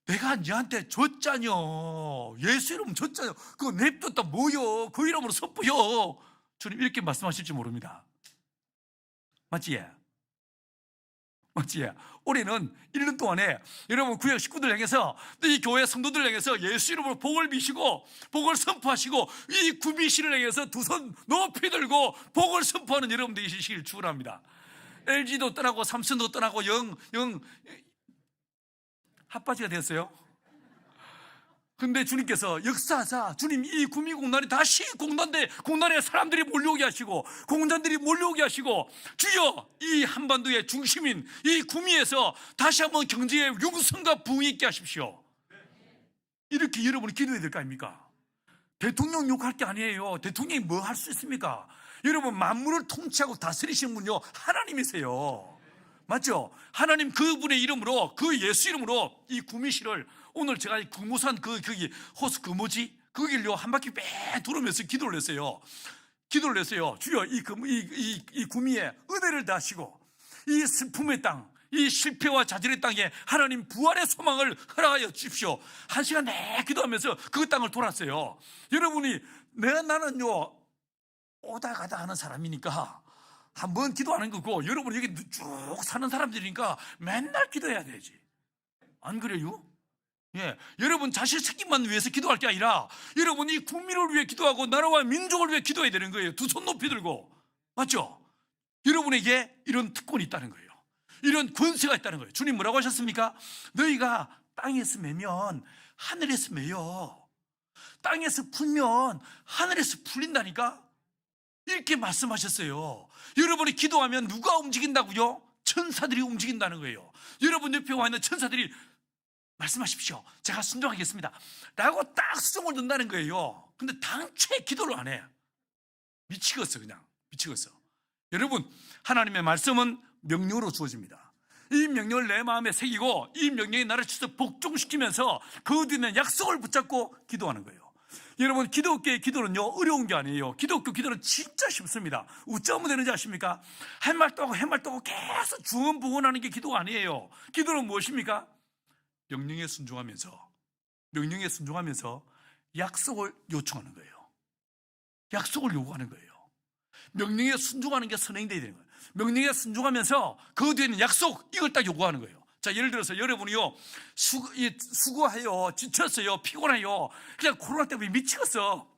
내가 너한테 줬잖여, 예수 이름 줬잖여, 그거 냅뒀다 뭐요, 그 이름으로 선포요. 주님 이렇게 말씀하실지 모릅니다. 맞지? 맞지? 올해는 1년 동안에 여러분 구역 식구들 향해서, 이 교회 성도들 향해서 예수 이름으로 복을 비시고 복을 선포하시고, 이 구비신을 향해서 두 손 높이 들고 복을 선포하는 여러분 되시길 축원합니다. LG도 떠나고 삼성도 떠나고 영 핫바지가 되었어요. 근데 주님께서 역사하사 주님 이 구미공단이 다시 공단에 사람들이 몰려오게 하시고 공단들이 몰려오게 하시고, 주여 이 한반도의 중심인 이 구미에서 다시 한번 경제의 융성과 부흥이 있게 하십시오. 이렇게 여러분이 기도해야 될 거 아닙니까? 대통령 욕할 게 아니에요. 대통령이 뭐 할 수 있습니까? 여러분 만물을 통치하고 다스리시는 분요 하나님이세요. 맞죠? 하나님 그분의 이름으로, 그 예수 이름으로 이 구미시를, 오늘 제가 구무산 거기 호수 그 뭐지? 거길요 한 바퀴 뺑 돌으면서 기도를 했어요. 주여 이 구미에 은혜를 다하시고 이 슬픔의 땅, 이 실패와 좌절의 땅에 하나님 부활의 소망을 허락하여 주십시오. 1시간 내 기도하면서 그 땅을 돌았어요. 여러분이 나는요 오다 가다 하는 사람이니까 한 번 기도하는 거고, 여러분 여기 쭉 사는 사람들이니까 맨날 기도해야 되지. 안 그래요? 예, 여러분 자식 새끼만 위해서 기도할 게 아니라 여러분 이 국민을 위해 기도하고 나라와 민족을 위해 기도해야 되는 거예요. 두 손 높이 들고. 맞죠? 여러분에게 이런 특권이 있다는 거예요. 이런 권세가 있다는 거예요. 주님 뭐라고 하셨습니까? 너희가 땅에서 매면 하늘에서 매요, 땅에서 풀면 하늘에서 풀린다니까, 이렇게 말씀하셨어요. 여러분이 기도하면 누가 움직인다고요? 천사들이 움직인다는 거예요. 여러분 옆에 와 있는 천사들이 말씀하십시오, 제가 순종하겠습니다 라고 딱 수정을 넣는다는 거예요. 근데 당최 기도를 안 해. 미치겠어. 그냥 미치겠어. 여러분 하나님의 말씀은 명령으로 주어집니다. 이 명령을 내 마음에 새기고 이 명령이 나를 진짜 복종시키면서 그 뒤에 약속을 붙잡고 기도하는 거예요. 여러분 기독교의 기도는요 어려운 게 아니에요. 기독교 기도는 진짜 쉽습니다. 어쩌면 되는지 아십니까? 할 말도 하고 할 말도 하고 계속 주언부언하는 게 기도가 아니에요. 기도는 무엇입니까? 명령에 순종하면서 약속을 요청하는 거예요. 약속을 요구하는 거예요. 명령에 순종하는 게 선행돼야 되는 거예요. 명령에 순종하면서 그 뒤에는 약속, 이걸 딱 요구하는 거예요. 자, 예를 들어서 여러분이요 수고하여 지쳤어요, 피곤해요, 그냥 코로나 때문에 미치겠어.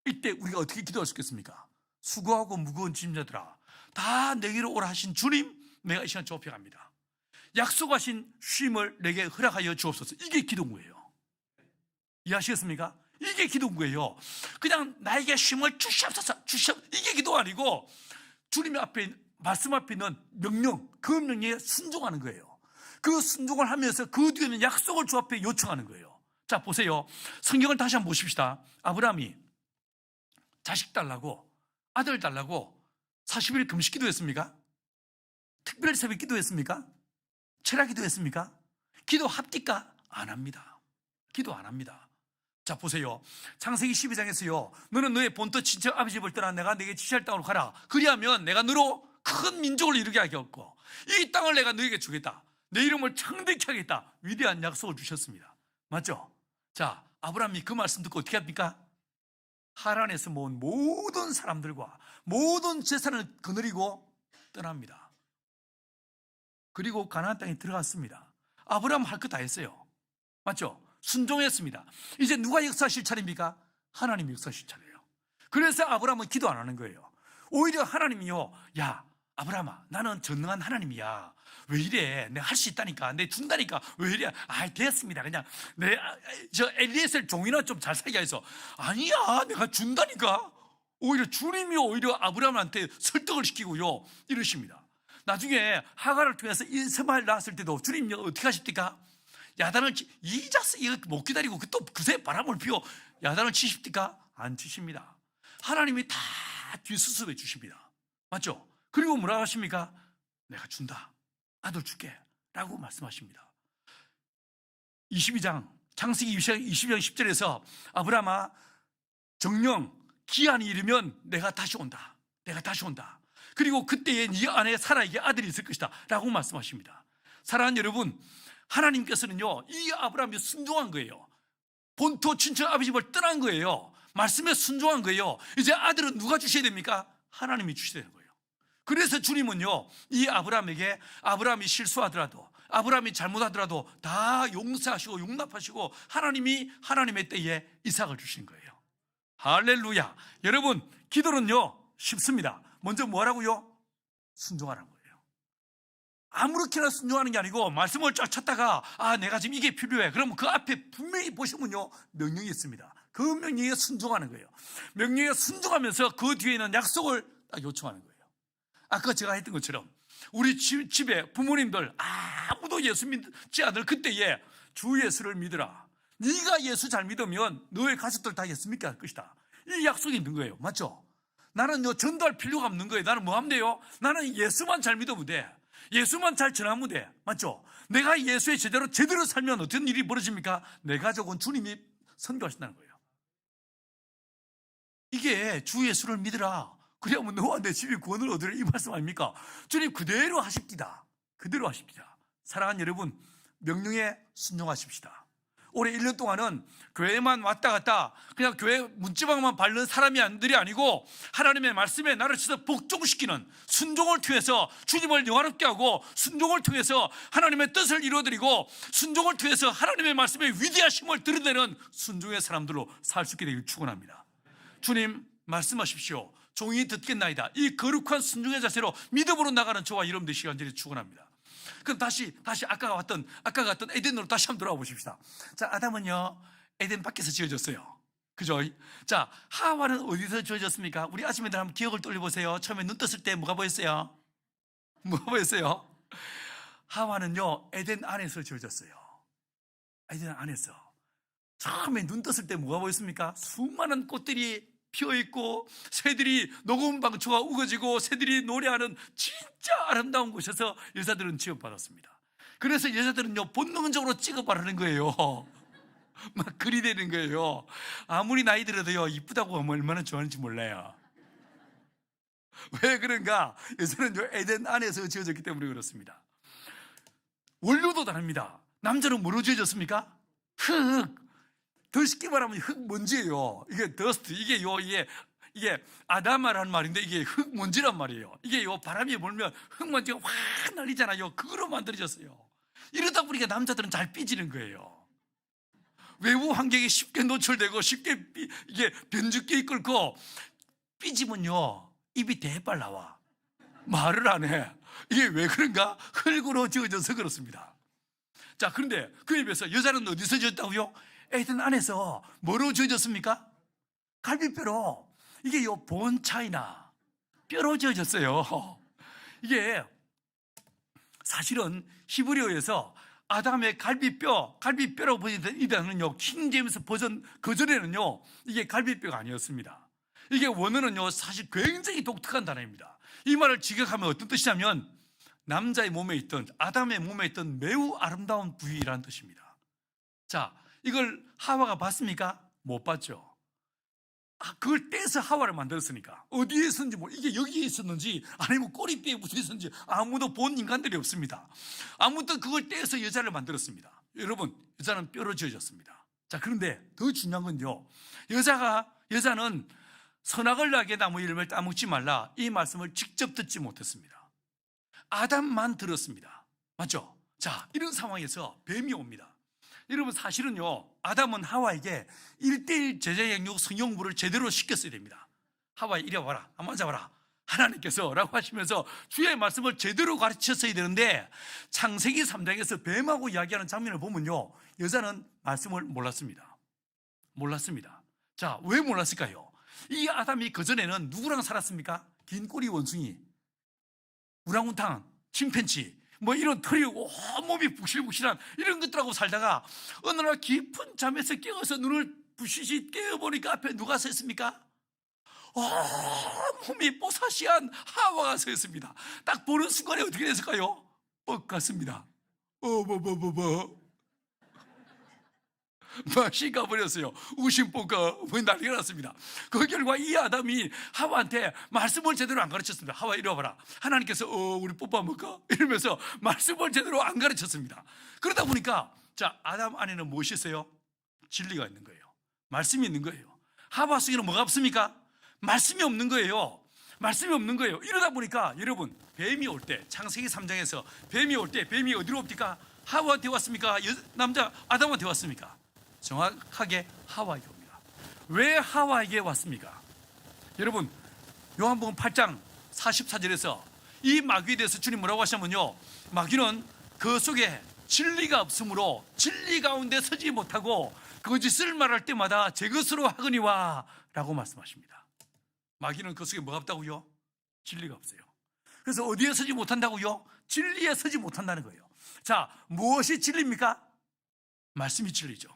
이때 우리가 어떻게 기도할 수 있겠습니까? 수고하고 무거운 짐자들아 다 내게로 오라 하신 주님, 내가 이 시간 좁혀갑니다. 약속하신 쉼을 내게 허락하여 주옵소서. 이게 기도인 거예요. 이해하시겠습니까? 이게 기도인 거예요. 그냥 나에게 쉼을 주시옵소서, 이게 기도가 아니고 주님의 앞에, 말씀 앞에 있는 명령, 그 명령에 순종하는 거예요. 그 순종을 하면서 그 뒤에는 약속을 주 앞에 요청하는 거예요. 자, 보세요. 성경을 다시 한번 보십시다. 아브라함이 자식 달라고, 아들 달라고 40일 금식 기도했습니까? 특별 새벽 기도했습니까? 철학 기도했습니까? 기도합니까? 안 합니다. 기도 안 합니다. 자, 보세요. 창세기 12장에서요 너는 너의 본토 친척 아버지 집을 떠나 내가 내게 지시할 땅으로 가라. 그리하면 내가 너로 큰 민족을 이루게 하겠고 이 땅을 내가 너에게 주겠다. 내 이름을 창대케 하겠다. 위대한 약속을 주셨습니다. 맞죠? 자, 아브라함이 그 말씀 듣고 어떻게 합니까? 하란에서 모은 모든 사람들과 모든 재산을 거느리고 떠납니다. 그리고 가나안 땅에 들어갔습니다. 아브라함 할 거 다 했어요. 맞죠? 순종했습니다. 이제 누가 역사하실 차례입니까? 하나님이 역사하실 차례예요. 그래서 아브라함은 기도 안 하는 거예요. 오히려 하나님이요, 야 아브라함아, 나는 전능한 하나님이야, 왜 이래, 내가 할 수 있다니까, 내 준다니까, 왜 이래, 됐습니다, 그냥 저 엘리에셀 종이나 좀 잘 살게 해서, 아니야 내가 준다니까. 오히려 주님이 오히려 아브라함한테 설득을 시키고요 이러십니다. 나중에 하갈을 통해서 이스마엘 낳았을 때도 주님이 어떻게 하십니까? 야단을 이 자식 이거 못 기다리고 또 그새 바람을 피워 야단을 치십니까? 안 치십니다. 하나님이 다 뒤수습해 주십니다. 맞죠? 그리고 뭐라고 하십니까? 내가 준다. 아들 줄게 라고 말씀하십니다. 22장 창세기 22장 10절에서 아브라함아 정령 기한이 이르면 내가 다시 온다. 내가 다시 온다. 그리고 그때에 네 아내 사라에게 아들이 있을 것이다 라고 말씀하십니다. 사랑하는 여러분, 하나님께서는요 이 아브라함이 순종한 거예요. 본토 친척 아버지 집을 떠난 거예요. 말씀에 순종한 거예요. 이제 아들은 누가 주셔야 됩니까? 하나님이 주셔야 되는 거예요. 그래서 주님은요 이 아브라함에게 아브라함이 실수하더라도 아브라함이 잘못하더라도 다 용서하시고 용납하시고 하나님이 하나님의 때에 이삭을 주신 거예요. 할렐루야. 여러분, 기도는요 쉽습니다. 먼저 뭐라고요? 순종하라는 거예요. 아무렇게나 순종하는 게 아니고 말씀을 쫙 찾다가 내가 지금 이게 필요해. 그러면 그 앞에 분명히 보시면요 명령이 있습니다. 그 명령에 순종하는 거예요. 명령에 순종하면서 그 뒤에는 약속을 딱 요청하는 거예요. 아까 제가 했던 것처럼 우리 집에 부모님들 아무도 예수 믿지 않을 그때에 주 예수를 믿으라. 네가 예수 잘 믿으면 너의 가족들 다 예수 믿게 할 것이다. 이 약속이 있는 거예요. 맞죠? 나는요 전도할 필요가 없는 거예요. 나는 뭐 하면 돼요? 나는 예수만 잘 믿으면 돼. 예수만 잘 전하면 돼. 맞죠? 내가 예수의 제대로 살면 어떤 일이 벌어집니까? 내 가족은 주님이 선교하신다는 거예요. 이게 주 예수를 믿으라. 그래야면 너와 내 집이 구원을 얻으라 이 말씀 아닙니까? 주님 그대로 하십디다. 그대로 하십디다. 사랑하는 여러분, 명령에 순종하십시다. 올해 1년 동안은 교회만 왔다 갔다 그냥 교회 문지방만 밟는 사람들이 아니고 하나님의 말씀에 나를 진짜 복종시키는 순종을 통해서 주님을 영화롭게 하고 순종을 통해서 하나님의 뜻을 이루어드리고 순종을 통해서 하나님의 말씀의 위대하심을 드러내는 순종의 사람들로 살 수 있게 되길 축원합니다. 주님 말씀하십시오. 종이 듣겠나이다. 이 거룩한 순종의 자세로 믿음으로 나가는 저와 여러분들 시간들이 축원합니다. 그럼 다시 아까 갔던 에덴으로 다시 한번 돌아와 보십시다. 자, 아담은요 에덴 밖에서 지어졌어요. 그죠? 자, 하와는 어디서 지어졌습니까? 우리 아침에들 한번 기억을 돌려보세요. 처음에 눈 떴을 때 뭐가 보였어요? 뭐가 보였어요? 하와는요 에덴 안에서 지어졌어요. 에덴 안에서. 처음에 눈 떴을 때 뭐가 보였습니까? 수많은 꽃들이 피어있고 새들이 녹음 방초가 우거지고 새들이 노래하는 진짜 아름다운 곳에서 여자들은 취급받았습니다. 그래서 여자들은요 본능적으로 취급하라는 거예요. 막 그리 되는 거예요. 아무리 나이 들어도요 이쁘다고 하면 얼마나 좋아하는지 몰라요. 왜 그런가? 여자는요 에덴 안에서 지어졌기 때문에 그렇습니다. 원료도 다릅니다. 남자는 뭐로 지어졌습니까? 흙. 더 쉽게 말하면 흙먼지예요. 이게 더스트, 이게 아담아라는 말인데 이게 흙먼지란 말이에요. 이게 바람이 불면 흙먼지가 확 날리잖아요. 그거로 만들어졌어요. 이러다 보니까 남자들은 잘 삐지는 거예요. 외부 환경에 쉽게 노출되고 쉽게 이게 변죽기 이끌고 삐지면요 입이 대빨 나와. 말을 안 해. 이게 왜 그런가? 흙으로 지어져서 그렇습니다. 자, 그런데 그에 비해서 여자는 어디서 지었다고요? 에덴 안에서 뭐로 지어졌습니까? 갈비뼈로. 이게 본 차이나 뼈로 지어졌어요. 이게 사실은 히브리어에서 아담의 갈비뼈라고 번역된 이 단어는요 킹제임스 버전 그전에는요 이게 갈비뼈가 아니었습니다. 이게 원어는요 사실 굉장히 독특한 단어입니다. 이 말을 직역하면 어떤 뜻이냐면 남자의 몸에 있던 아담의 몸에 있던 매우 아름다운 부위라는 뜻입니다. 자, 이걸 하와가 봤습니까? 못 봤죠. 그걸 떼서 하와를 만들었으니까 어디에 있었는지 이게 여기에 있었는지 아니면 꼬리뼈에 붙어 있었는지 아무도 본 인간들이 없습니다. 아무튼 그걸 떼서 여자를 만들었습니다. 여러분, 여자는 뼈로 지어졌습니다. 자, 그런데 더 중요한 건요 여자는 선악을 알게 나무 열매를 따먹지 말라 이 말씀을 직접 듣지 못했습니다. 아담만 들었습니다. 맞죠? 자, 이런 상황에서 뱀이 옵니다. 여러분, 사실은요 아담은 하와에게 1:1 제자양육 성경부를 제대로 시켰어야 됩니다. 하와 이리 와라, 한번 앉아봐라, 하나님께서 라고 하시면서 주의 말씀을 제대로 가르쳤어야 되는데 창세기 3장에서 뱀하고 이야기하는 장면을 보면요 여자는 말씀을 몰랐습니다. 자, 왜 몰랐을까요? 이 아담이 그전에는 누구랑 살았습니까? 긴 꼬리 원숭이, 우랑우탕, 침팬지 이런 털이 온몸이 북실북실한 이런 것들하고 살다가 어느 날 깊은 잠에서 깨어서 눈을 부시시 깨어보니까 앞에 누가 서 있습니까? 몸이 뽀사시한 하와가 서 있습니다. 딱 보는 순간에 어떻게 됐을까요? 뻑 같습니다. 맛이 가버렸어요. 우심뽀가 난리가 났습니다. 그 결과 이 아담이 하와한테 말씀을 제대로 안 가르쳤습니다. 하와 이리 와봐라. 하나님께서 우리 뽀뽀 먹을까? 이러면서 말씀을 제대로 안 가르쳤습니다. 그러다 보니까 자, 아담 안에는 무엇이 있어요? 진리가 있는 거예요. 말씀이 있는 거예요. 하와 속에는 뭐가 없습니까? 말씀이 없는 거예요. 말씀이 없는 거예요. 이러다 보니까 여러분, 뱀이 올 때, 창세기 3장에서 뱀이 올 때 뱀이 어디로 옵니까? 하와한테 왔습니까? 남자 아담한테 왔습니까? 정확하게 하와에게 옵니다. 왜 하와에게 왔습니까? 여러분, 요한복음 8장 44절에서 이 마귀에 대해서 주님 뭐라고 하시냐면요, 마귀는 그 속에 진리가 없으므로 진리 가운데 서지 못하고 거짓을 말할 때마다 제 것으로 하거니와 라고 말씀하십니다. 마귀는 그 속에 뭐가 없다고요? 진리가 없어요. 그래서 어디에 서지 못한다고요? 진리에 서지 못한다는 거예요. 자, 무엇이 진리입니까? 말씀이 진리죠.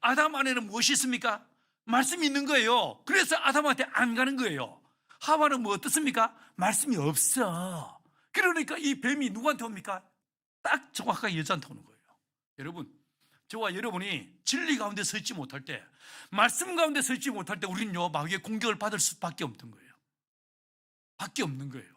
아담 안에는 무엇이 있습니까? 말씀이 있는 거예요. 그래서 아담한테 안 가는 거예요. 하와는 뭐 어떻습니까? 말씀이 없어. 그러니까 이 뱀이 누구한테 옵니까? 딱 정확하게 여자한테 오는 거예요. 여러분, 저와 여러분이 진리 가운데 서 있지 못할 때, 말씀 가운데 서 있지 못할 때 우리는요, 마귀의 공격을 받을 수밖에 없는 거예요. 밖에 없는 거예요.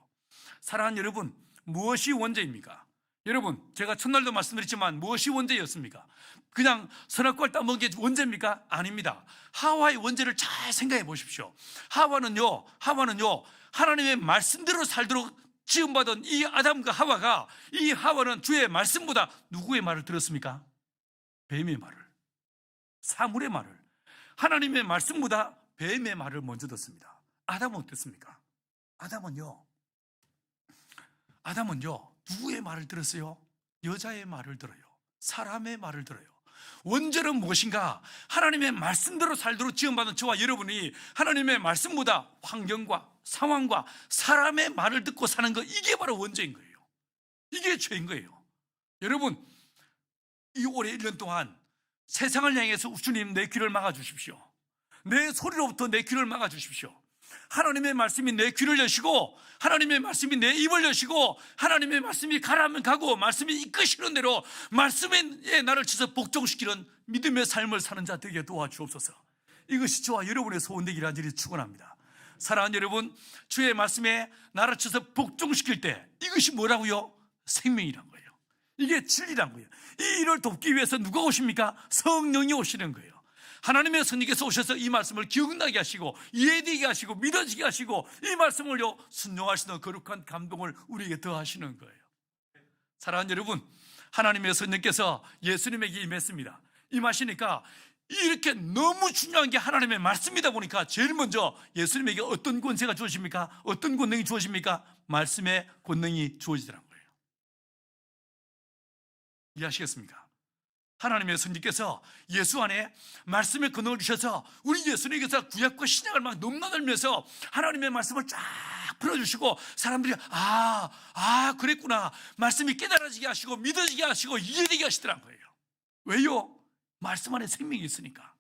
사랑하는 여러분, 무엇이 원죄입니까? 여러분, 제가 첫날도 말씀드렸지만 무엇이 원죄였습니까? 그냥 선악과를 따먹은 게 원죄입니까? 아닙니다. 하와의 원죄를 잘 생각해 보십시오. 하와는요, 하나님의 말씀대로 살도록 지음받은 이 아담과 하와가, 이 하와는 주의 말씀보다 누구의 말을 들었습니까? 뱀의 말을, 사물의 말을, 하나님의 말씀보다 뱀의 말을 먼저 듣습니다. 아담은 어땠습니까? 아담은요, 누구의 말을 들었어요? 여자의 말을 들어요. 사람의 말을 들어요. 원죄는 무엇인가? 하나님의 말씀대로 살도록 지음받은 저와 여러분이 하나님의 말씀보다 환경과 상황과 사람의 말을 듣고 사는 것, 이게 바로 원죄인 거예요. 이게 죄인 거예요. 여러분, 이 올해 1년 동안 세상을 향해서 주님 내 귀를 막아주십시오. 내 소리로부터 내 귀를 막아주십시오. 하나님의 말씀이 내 귀를 여시고, 하나님의 말씀이 내 입을 여시고, 하나님의 말씀이 가라면 가고 말씀이 이끄시는 대로 말씀에 나를 쳐서 복종시키는 믿음의 삶을 사는 자 되게 도와주옵소서. 이것이 저와 여러분의 소원되기를 간절히 축원합니다. 사랑하는 여러분, 주의 말씀에 나를 쳐서 복종시킬 때 이것이 뭐라고요? 생명이란 거예요. 이게 진리란 거예요. 이 일을 돕기 위해서 누가 오십니까? 성령이 오시는 거예요. 하나님의 성령께서 오셔서 이 말씀을 기억나게 하시고, 이해되게 하시고, 믿어지게 하시고, 이 말씀을요 순종하시는 거룩한 감동을 우리에게 더하시는 거예요. 사랑하는 여러분, 하나님의 성령께서 예수님에게 임했습니다. 임하시니까 이렇게 너무 중요한 게 하나님의 말씀이다 보니까 제일 먼저 예수님에게 어떤 권세가 주어집니까? 어떤 권능이 주어집니까? 말씀의 권능이 주어지더란 거예요. 이해하시겠습니까? 하나님의 성령께서 예수 안에 말씀의 권능을 주셔서 우리 예수님께서 구약과 신약을 막 넘나들면서 하나님의 말씀을 쫙 풀어주시고, 사람들이 그랬구나, 말씀이 깨달아지게 하시고 믿어지게 하시고 이해되게 하시더란 거예요. 왜요? 말씀 안에 생명이 있으니까.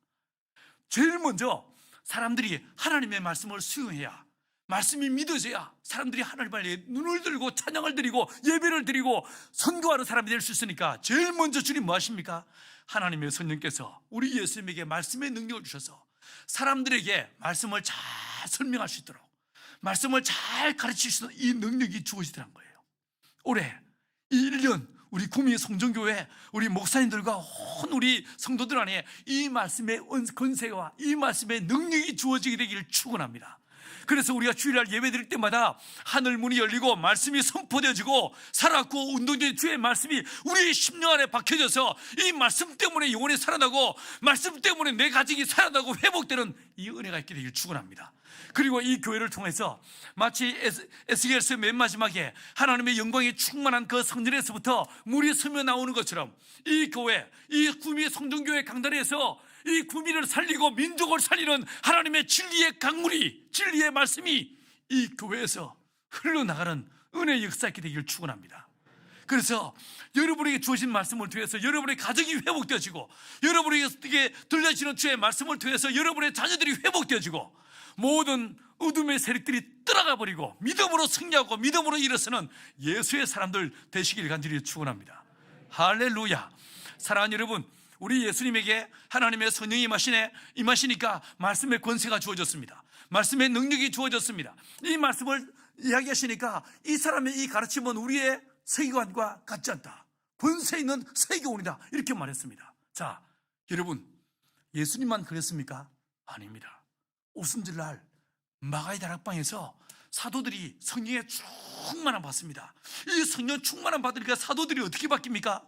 제일 먼저 사람들이 하나님의 말씀을 수용해야, 말씀이 믿어져야 사람들이 하나님 앞에 눈을 들고 찬양을 드리고 예배를 드리고 선교하는 사람이 될 수 있으니까, 제일 먼저 주님 뭐 하십니까? 하나님의 성령께서 우리 예수님에게 말씀의 능력을 주셔서 사람들에게 말씀을 잘 설명할 수 있도록, 말씀을 잘 가르칠 수 있는 이 능력이 주어지더란 거예요. 올해 이 1년 우리 구미 성전교회 우리 목사님들과 온 우리 성도들 안에 이 말씀의 권세와 이 말씀의 능력이 주어지게 되기를 축원합니다. 그래서 우리가 주일날 예배 드릴 때마다 하늘 문이 열리고 말씀이 선포되어지고 살았고 운동된 주의 말씀이 우리의 심령 안에 박혀져서 이 말씀 때문에 영혼이 살아나고 말씀 때문에 내 가정이 살아나고 회복되는 이 은혜가 있게 되기를 축원합니다. 그리고 이 교회를 통해서 마치 에스겔서 맨 마지막에 하나님의 영광이 충만한 그 성전에서부터 물이 스며 나오는 것처럼 이 교회, 이 구미 성전교회 강단에서 이 구미를 살리고 민족을 살리는 하나님의 진리의 강물이, 진리의 말씀이 이 교회에서 흘러나가는 은혜의 역사 있게 되기를 축원합니다. 그래서 여러분에게 주어진 말씀을 통해서 여러분의 가정이 회복되어지고, 여러분에게 들려지는 주의 말씀을 통해서 여러분의 자녀들이 회복되어지고, 모든 어둠의 세력들이 떠나가 버리고 믿음으로 승리하고 믿음으로 일어서는 예수의 사람들 되시길 간절히 축원합니다. 할렐루야. 사랑하는 여러분, 우리 예수님에게 하나님의 성령이 임하시니까 말씀의 권세가 주어졌습니다. 말씀의 능력이 주어졌습니다. 이 말씀을 이야기하시니까 이 사람의 이 가르침은 우리의 세계관과 같지 않다. 권세 있는 세계관이다. 이렇게 말했습니다. 자, 여러분, 예수님만 그랬습니까? 아닙니다. 오순절날 마가의 다락방에서 사도들이 성령의 충만함 받습니다. 이 성령 충만함 받으니까 사도들이 어떻게 바뀝니까?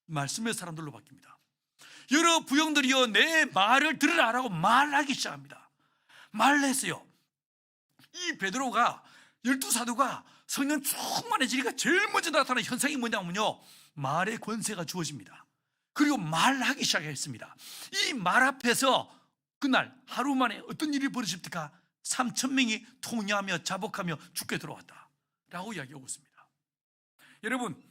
말씀의 사람들로 바뀝니다. 여러 부형들이여 내 말을 들으라라고 말하기 시작합니다. 말을 했어요. 이 베드로가 12사도가 성령 충만해지니까 제일 먼저 나타나는 현상이 뭐냐면요, 말의 권세가 주어집니다. 그리고 말하기 시작했습니다. 이 말 앞에서 그날 하루 만에 어떤 일이 벌어집니까? 3,000명이 통야하며 자복하며 죽게 들어왔다 라고 이야기하고 있습니다. 여러분,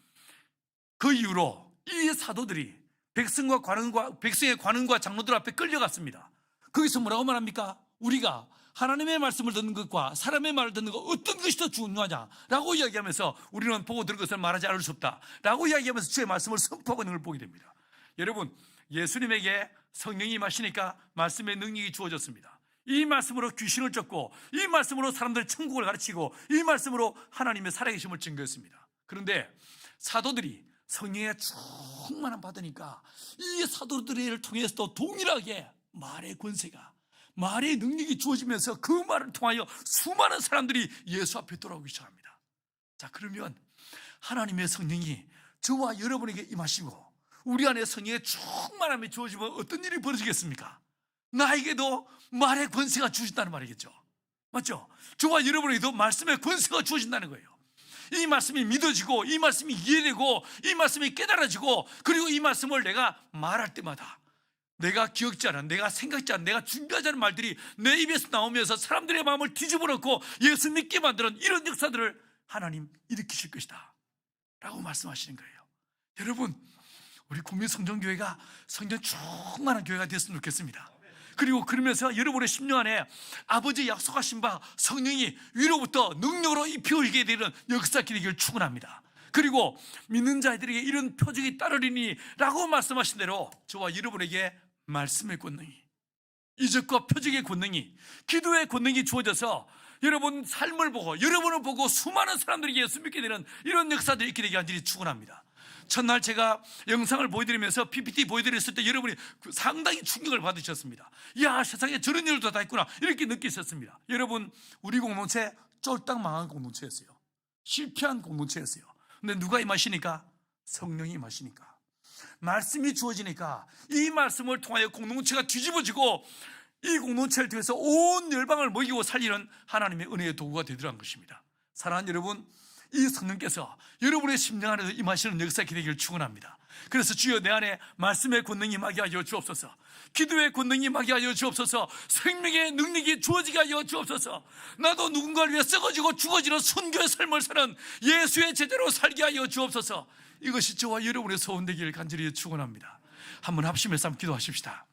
그 이후로 이 사도들이 백성의 관원과 장로들 앞에 끌려갔습니다. 거기서 뭐라고 말합니까? 우리가 하나님의 말씀을 듣는 것과 사람의 말을 듣는 것 어떤 것이 더 중요하냐라고 이야기하면서 우리는 보고 들은 것을 말하지 않을 수 없다라고 이야기하면서 주의 말씀을 선포하고 있는 걸 보게 됩니다. 여러분, 예수님에게 성령이 임하시니까 말씀의 능력이 주어졌습니다. 이 말씀으로 귀신을 쫓고 이 말씀으로 사람들 천국을 가르치고 이 말씀으로 하나님의 살아계심을 증거했습니다. 그런데 사도들이 성령의 충만함 받으니까 이 사도들의 일을 통해서도 동일하게 말의 권세가, 말의 능력이 주어지면서 그 말을 통하여 수많은 사람들이 예수 앞에 돌아오기 시작합니다. 자, 그러면 하나님의 성령이 저와 여러분에게 임하시고 우리 안에 성령의 충만함이 주어지면 어떤 일이 벌어지겠습니까? 나에게도 말의 권세가 주어진다는 말이겠죠. 맞죠? 저와 여러분에게도 말씀의 권세가 주어진다는 거예요. 이 말씀이 믿어지고 이 말씀이 이해되고 이 말씀이 깨달아지고 그리고 이 말씀을 내가 말할 때마다 내가 기억지 않은, 내가 생각지 않은, 내가 준비하지 않은 말들이 내 입에서 나오면서 사람들의 마음을 뒤집어 놓고 예수 믿게 만드는 이런 역사들을 하나님 일으키실 것이다 라고 말씀하시는 거예요. 여러분, 우리 국민성전교회가 성령 충만한 교회가 됐으면 좋겠습니다. 그리고 그러면서 여러분의 심령 안에 아버지의 약속하신 바 성령이 위로부터 능력으로 입혀지게 되는 역사 기대기를 축원합니다. 그리고 믿는 자들에게 이런 표적이 따르리니 라고 말씀하신 대로 저와 여러분에게 말씀의 권능이, 이적과 표적의 권능이, 기도의 권능이 주어져서 여러분 삶을 보고 여러분을 보고 수많은 사람들이 예수 믿게 되는 이런 역사들이 있게 되기 간절히 축원합니다. 첫날 제가 영상을 보여드리면서 PPT 보여드렸을 때 여러분이 상당히 충격을 받으셨습니다. 이야, 세상에 저런 일도 다 있구나 이렇게 느끼셨습니다. 여러분, 우리 공동체 쫄딱 망한 공동체였어요. 실패한 공동체였어요. 근데 누가 임하시니까? 성령이 임하시니까, 말씀이 주어지니까 이 말씀을 통하여 공동체가 뒤집어지고 이 공동체를 통해서 온 열방을 먹이고 살리는 하나님의 은혜의 도구가 되더라는 것입니다. 사랑하는 여러분, 이 성령께서 여러분의 심령 안에서 임하시는 역사 기대기를 축원합니다. 그래서 주여 내 안에 말씀의 권능이 임하게 하여 주옵소서, 기도의 권능이 임하게 하여 주옵소서, 생명의 능력이 주어지게 하여 주옵소서, 나도 누군가를 위해 썩어지고 죽어지는 순교의 삶을 사는 예수의 제자로 살게 하여 주옵소서. 이것이 저와 여러분의 소원 되기를 간절히 축원합니다. 한번 합심해서 한번 기도하십시다.